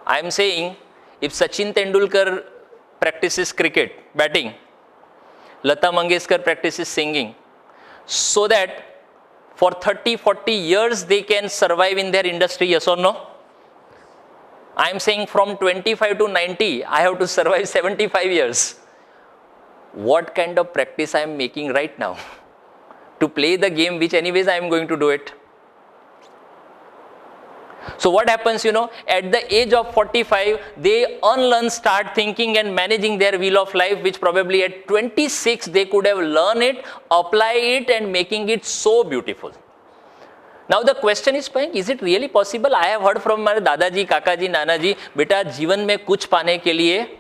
I am saying if Sachin Tendulkar practices cricket, batting, Lata Mangeshkar practices singing, so that for 30-40 years they can survive in their industry, yes or no? I am saying from 25 to 90, I have to survive 75 years. What kind of practice I am making right now to play the game which anyways I am going to do it? So what happens, at the age of 45, they unlearn, start thinking and managing their wheel of life, which probably at 26 they could have learned it, apply it and making it so beautiful. Now the question is, is it really possible? I have heard from my Dadaji, Kakaji, Nanaji, beta जीवन में कुछ पाने के लिए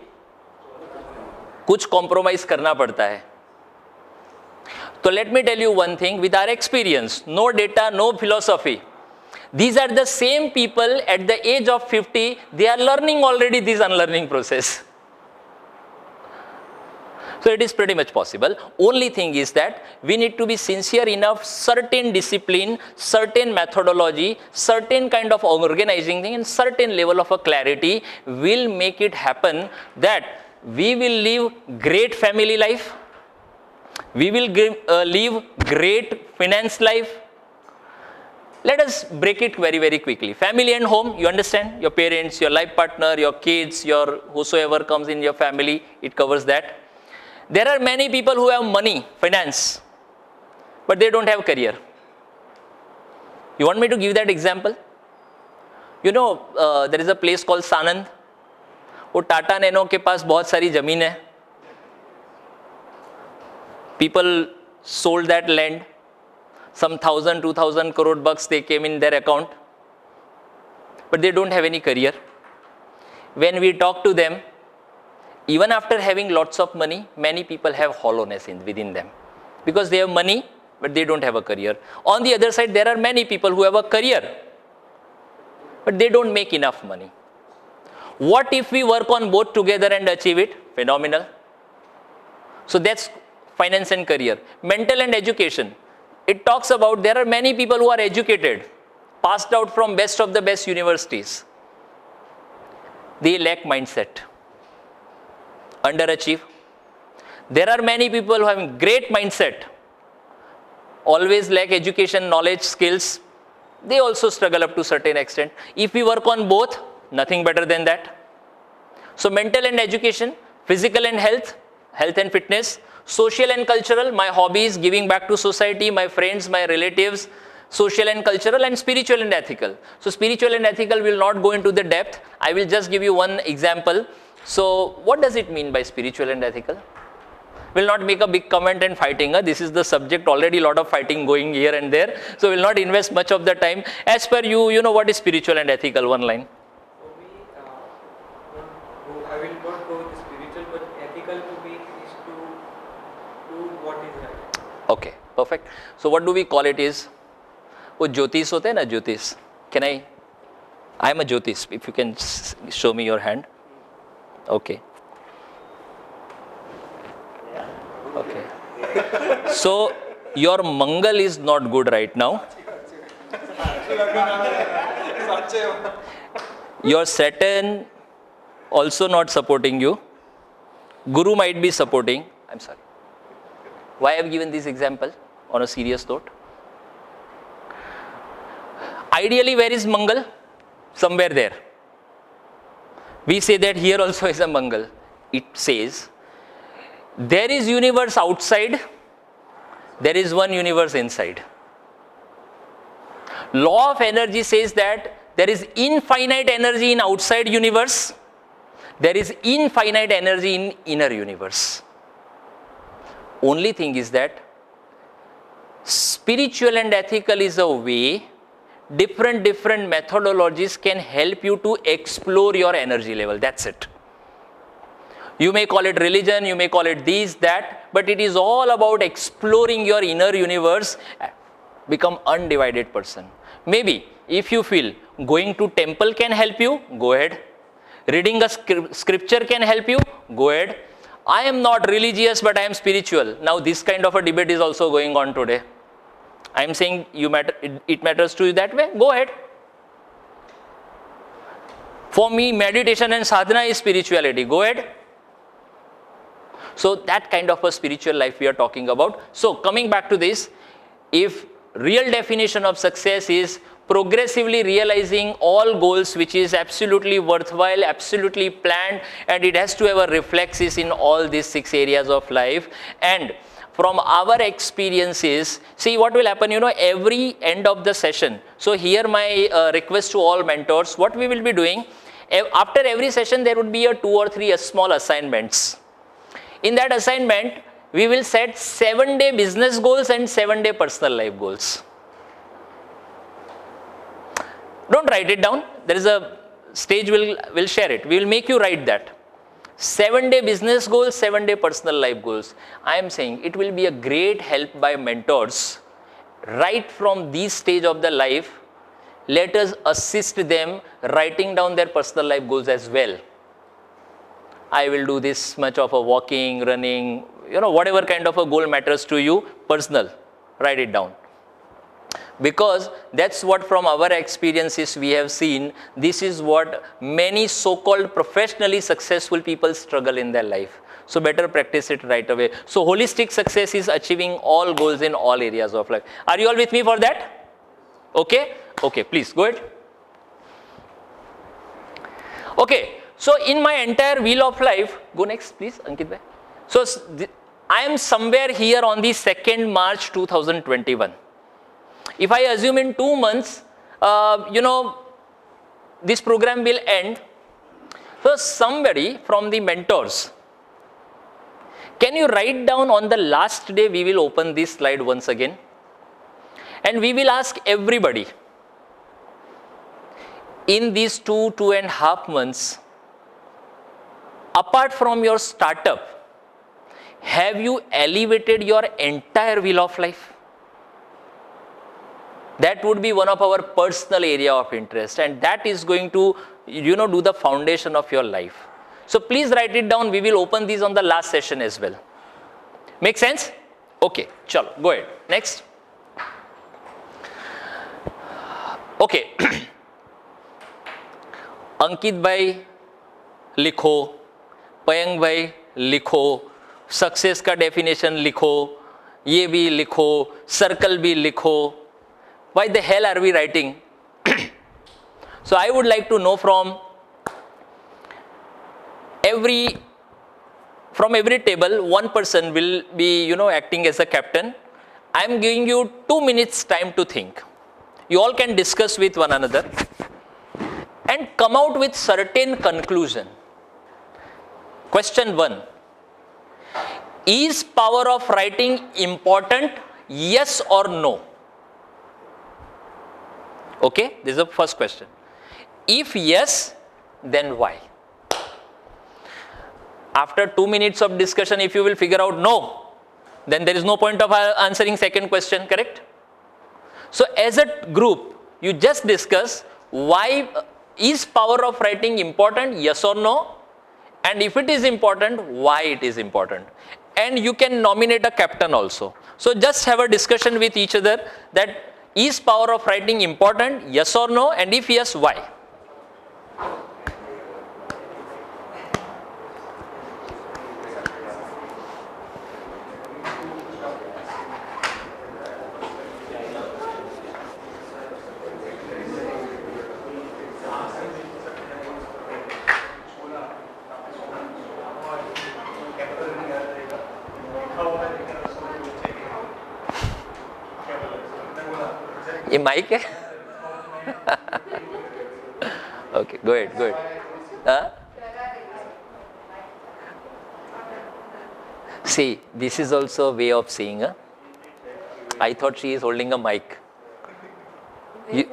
कुछ compromise करना पड़ता है. So let me tell you one thing, with our experience, no data, no philosophy. These are the same people at the age of 50, they are learning already this unlearning process. So it is pretty much possible. Only thing is that we need to be sincere enough, certain discipline, certain methodology, certain kind of organizing thing and certain level of a clarity will make it happen that we will live great family life, we will live great finance life. Let us break it very, very quickly. Family and home, you understand? Your parents, your life partner, your kids, your whosoever comes in your family, it covers that. There are many people who have money, finance, but they don't have career. You want me to give that example? There is a place called Sanand. वो Tata nano के पास बहुत सारी जमीन है. People sold that land. Some 1,000-2,000 crore bucks they came in their account, but they don't have any career. When we talk to them, even after having lots of money, many people have hollowness within them because they have money, but they don't have a career. On the other side, there are many people who have a career, but they don't make enough money. What if we work on both together and achieve it? Phenomenal. So that's finance and career. Mental and education. It talks about there are many people who are educated, passed out from best of the best universities. They lack mindset, underachieve. There are many people who have great mindset, always lack education, knowledge, skills. They also struggle up to a certain extent. If we work on both, nothing better than that. So mental and education, physical and health, health and fitness, social and cultural, my hobbies, giving back to society, my friends, my relatives, social and cultural, and spiritual and ethical. So spiritual and ethical will not go into the depth. I will just give you one example. So what does it mean by spiritual and ethical? Will not make a big comment and fighting. This is the subject, already a lot of fighting going here and there. So will not invest much of the time. As per you, you know what is spiritual and ethical, one line. For me, I will not go with the spiritual, but ethical to me is to do what is right. Okay, perfect. So what do we call it is, वो ज्योतिष होते हैं ना, ज्योतिष. Can I am a ज्योतिष. If you can show me your hand. Okay. Okay. So your Mangal is not good right now. Your Saturn also not supporting you. Guru might be supporting. I'm sorry. Why I have given this example on a serious note? Ideally, where is Mangal? Somewhere there. We say that here also is a Mangal. It says, there is universe outside, there is one universe inside. Law of energy says that there is infinite energy in outside universe, there is infinite energy in inner universe. Only thing is that spiritual and ethical is a way, different methodologies can help you to explore your energy level. That's it. You may call it religion, you may call it this, that, but it is all about exploring your inner universe, become undivided person. Maybe if you feel going to temple can help you, go ahead. Reading a scripture can help you, go ahead. I am not religious, but I am spiritual. Now this kind of a debate is also going on today. I am saying it matters to you that way, go ahead. For me, meditation and sadhana is spirituality. Go ahead. So that kind of a spiritual life we are talking about. So coming back to this, if real definition of success is progressively realizing all goals which is absolutely worthwhile, absolutely planned, and it has to have a reflexes in all these 6 areas of life. And from our experiences, see what will happen, every end of the session. So here my request to all mentors, what we will be doing, after every session there would be a 2 or 3 small assignments. In that assignment, we will set 7-day business goals and 7-day personal life goals. Don't write it down. There is a stage, we'll share it. We will make you write that. 7-day business goals, 7-day personal life goals. I am saying it will be a great help by mentors right from this stage of the life. Let us assist them writing down their personal life goals as well. I will do this much of a walking, running, whatever kind of a goal matters to you, personal, write it down. Because that's what from our experiences we have seen, this is what many so-called professionally successful people struggle in their life. So better practice it right away. So holistic success is achieving all goals in all areas of life. Are you all with me for that? Okay? Okay, please go ahead. Okay, so in my entire wheel of life, go next please, Ankit bhai. So I am somewhere here on the 2nd March 2021. If I assume in 2 months, this program will end. So somebody from the mentors, can you write down on the last day, we will open this slide once again. And we will ask everybody, in these 2.5 months, apart from your startup, have you elevated your entire wheel of life? That would be one of our personal area of interest, and that is going to, do the foundation of your life. So please write it down. We will open these on the last session as well. Make sense? Okay, chalo, go ahead. Next. Okay. Ankit bhai, लिखो. पयंग भाई लिखो. Success का definition लिखो. ये भी लिखो. Circle भी लिखो. Why the hell are we writing? So I would like to know from every table, one person will be, acting as a captain. I am giving you 2 minutes time to think. You all can discuss with one another and come out with certain conclusion. Question 1. Is power of writing important? Yes or no? Okay, this is the first question. If yes, then why? After 2 minutes of discussion, if you will figure out no, then there is no point of answering second question, correct? So as a group, you just discuss why is power of writing important, yes or no? And if it is important, why it is important? And you can nominate a captain also. So just have a discussion with each other that is power of writing important, yes or no? And if yes, why? ये mic है? Okay, go ahead. Huh? See, this is also a way of saying. Huh? I thought she is holding a mic. You,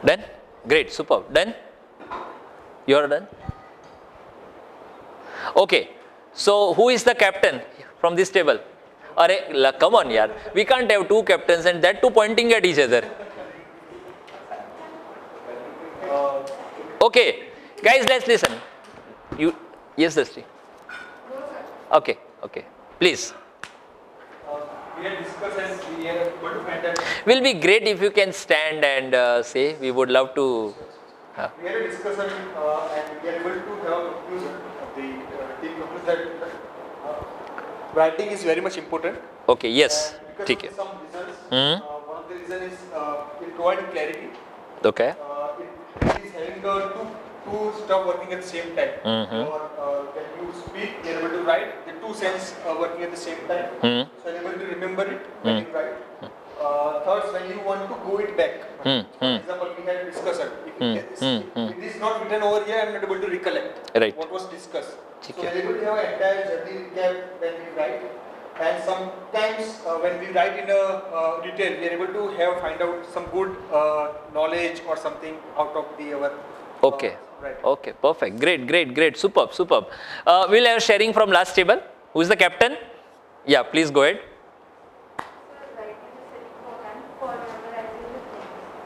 Done? Great, superb. Done? You are done? Okay. So who is the captain from this table? Come on, yaar. We can't have two captains and that two pointing at each other. Okay. Guys, let's listen. Yes, Dusty. Okay. Please. We had discussed and we are able to find that Will be great if you can stand and say. We would love to. we had a discussion and we are able to have a conclusion of the team conclusion that writing is very much important. Okay. Yes. Because ठीक है. of some reasons, Hmm. one of the reasons is it provides clarity. Okay. It is having the two stuff working at the same time. Mhm. Or when you speak, you are able to write the two sense working at the same time. Hmm. So you are able to remember it when you write. Third, when you want to go it back. For example, we had discussion. If it is not written over here, I am not able to recollect Right. what was discussed. ठीक So we है. are able to have an entire journey recap when we write. And sometimes when we write in a detail, we are able to find out some good knowledge or something out of our Okay. writing. Okay. Perfect. Great. Superb. We'll have sharing from last table. Who is the captain? Yeah. Please go ahead.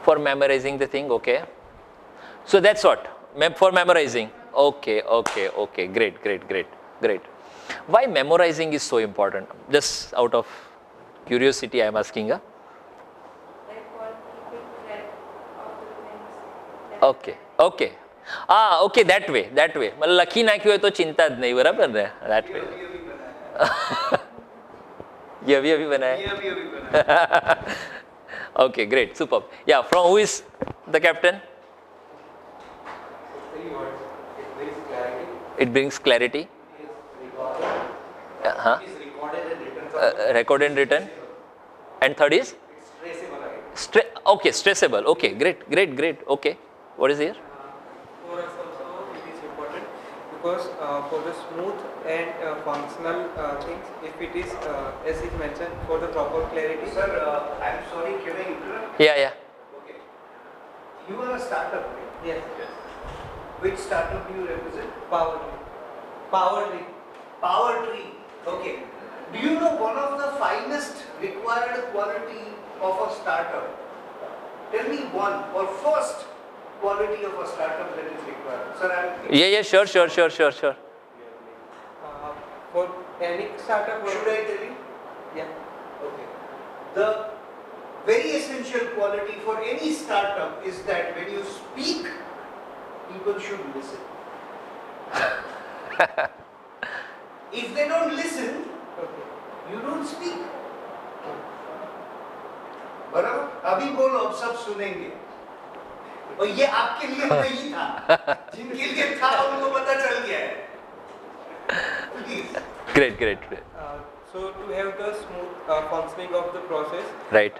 For memorizing the thing. Okay. So that's what for memorizing. Okay. Great. Why memorizing is so important? Just out of curiosity, I am asking. Okay. Okay, that way. मतलब lucky ना क्यों है तो चिंता नहीं, बराबर है, that way. ये अभी बनाया. Okay, great, superb. Yeah, from who is the captain? It brings clarity. Recorded and written. And third is? Stressable. Okay, great. Okay, what is here? For us also it is important because for the smooth and functional things, if it is as is mentioned for the proper clarity. Sir, I'm sorry, can I interrupt? Yeah. Okay. You are a startup, right? Yes. Which startup do you represent? Power tree. Power Tree. Okay. Do you know one of the finest required quality of a startup? Tell me one or first quality of a startup that is required. Sir, I'm Yeah, sure. For any startup. Should I tell you? Yeah. Okay. The very essential quality for any startup is that when you speak, people should listen. If they don't listen, Okay. you don't speak. बराबर? अभी बोलो, अब सब सुनेंगे. और ये आपके लिए नहीं था. जिनके लिए था उनको पता चल गया है. Please. Great. So to have the smooth functioning of the process, Right.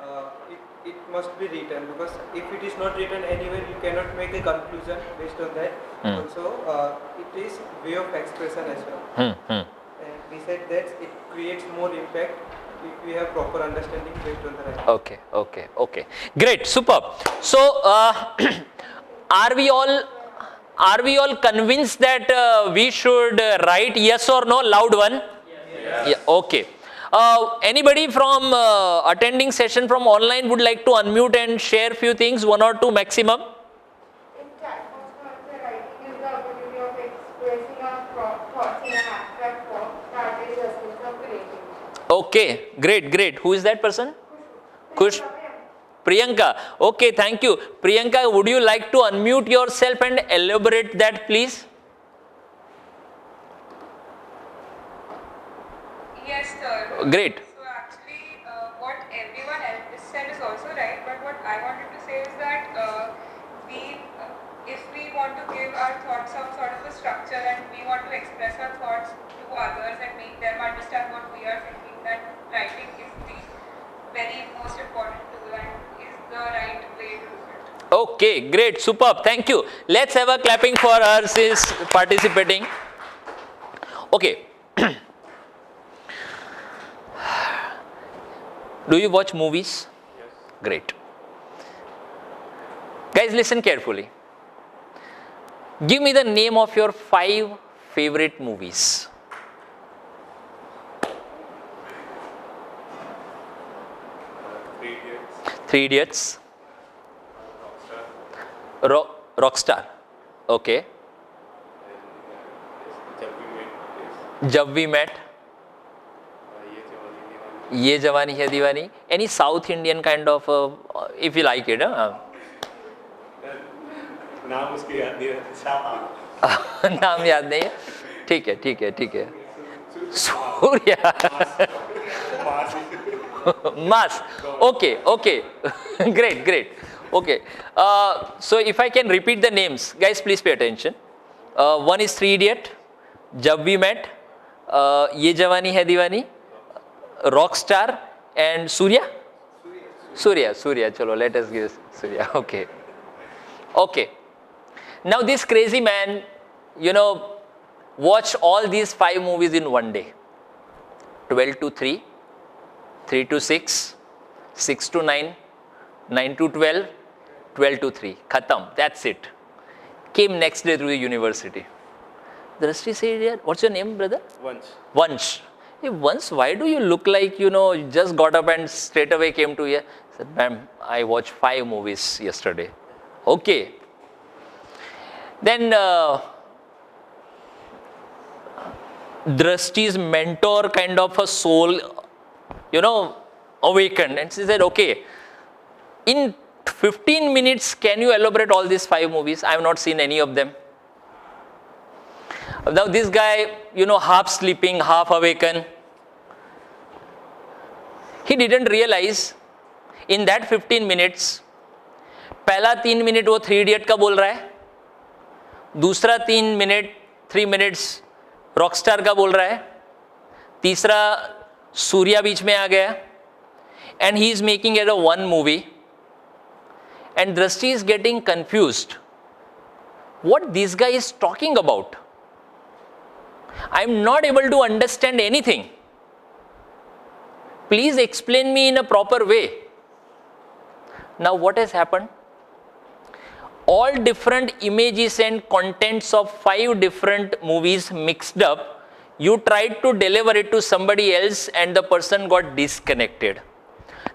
It must be written, because if it is not written anywhere, you cannot make a conclusion based on that. Also, it is way of expression as well. And besides that, it creates more impact if we have proper understanding based on the writing. Okay. Great, superb. So, are we all convinced that we should write yes or no? Loud one. Yeah. Okay. Anybody from attending session from online would like to unmute and share few things, one or two maximum? In chat box, writing is the ability of expressing our thoughts in an abstract form that is essence of creativity. Okay, great. Who is that person? Kush. Priyanka. Okay, thank you. Priyanka, would you like to unmute yourself and elaborate that, please? Yes, sir. Great. So actually, what everyone else is said is also right, but what I wanted to say is that if we want to give our thoughts some sort of a structure and we want to express our thoughts to others and make them understand what we are thinking, then writing is the very most important tool and is the right way to do it. Okay, great, superb, thank you. Let's have a clapping for her, she is participating. Okay. Do you watch movies? Yes. Great. Guys, listen carefully. Give me the name of your 5 favorite movies. Three Idiots. 3 Idiots. Rockstar. Rockstar. Okay. And Jab We Met. Ye Jawani Hai Diwani. Any South Indian kind of, if you like it. नाम उसकी याद नहीं रहता. नाम याद नहीं है. ठीक है, ठीक है, ठीक है. Surya. Mass. Okay, okay. Great, great. Okay. So if I can repeat the names, guys, please pay attention. One is 3 Idiot, Jab We Met, Ye Jawani Hai Diwani, Rockstar, and Surya. Surya. Chalo, let us give Surya. Okay. Okay. Now this crazy man, watch all these 5 movies in one day. 12 to 3, 3 to 6, 6 to 9, 9 to 12, 12 to 3. Khatam. That's it. Came next day to the university. Drashti said, what's your name, brother? Vansh. Hey, Vansh, why do you look like, you just got up and straight away came to here? I said, ma'am, I watched 5 movies yesterday. Okay. Then Drashti's mentor, kind of a soul, awakened. And she said, okay, in 15 minutes, can you elaborate all these 5 movies? I have not seen any of them. Now this guy, half sleeping, half awakened. He didn't realize in that 15 minutes, पहला 3 minute वो 3 Idiot का बोल रहा है, दूसरा 3 minutes Rockstar का बोल रहा है, तीसरा सूर्या बीच में आ गया, and he is making it a one movie, and Drashti is getting confused. What this guy is talking about? I am not able to understand anything. Please explain me in a proper way. Now what has happened? All different images and contents of 5 different movies mixed up, you tried to deliver it to somebody else and the person got disconnected.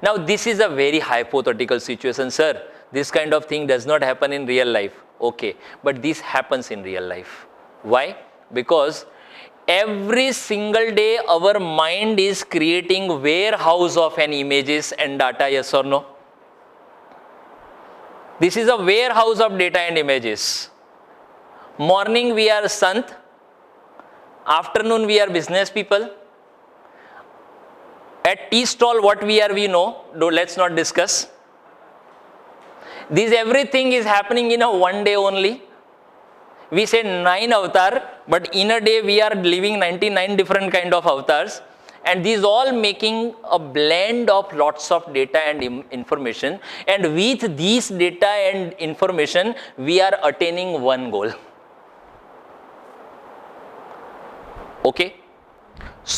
Now this is a very hypothetical situation, sir. This kind of thing does not happen in real life. Okay, but this happens in real life. Why? Because every single day our mind is creating warehouse of an images and data, yes or no? This is a warehouse of data and images. Morning we are Sant, afternoon we are business people. At tea stall what we are we know, let's not discuss. This everything is happening in a one day only. We say 9 avatar, but in a day we are living 99 different kind of avatars, and these all making a blend of lots of data and information, and with these data and information we are attaining one goal. Okay.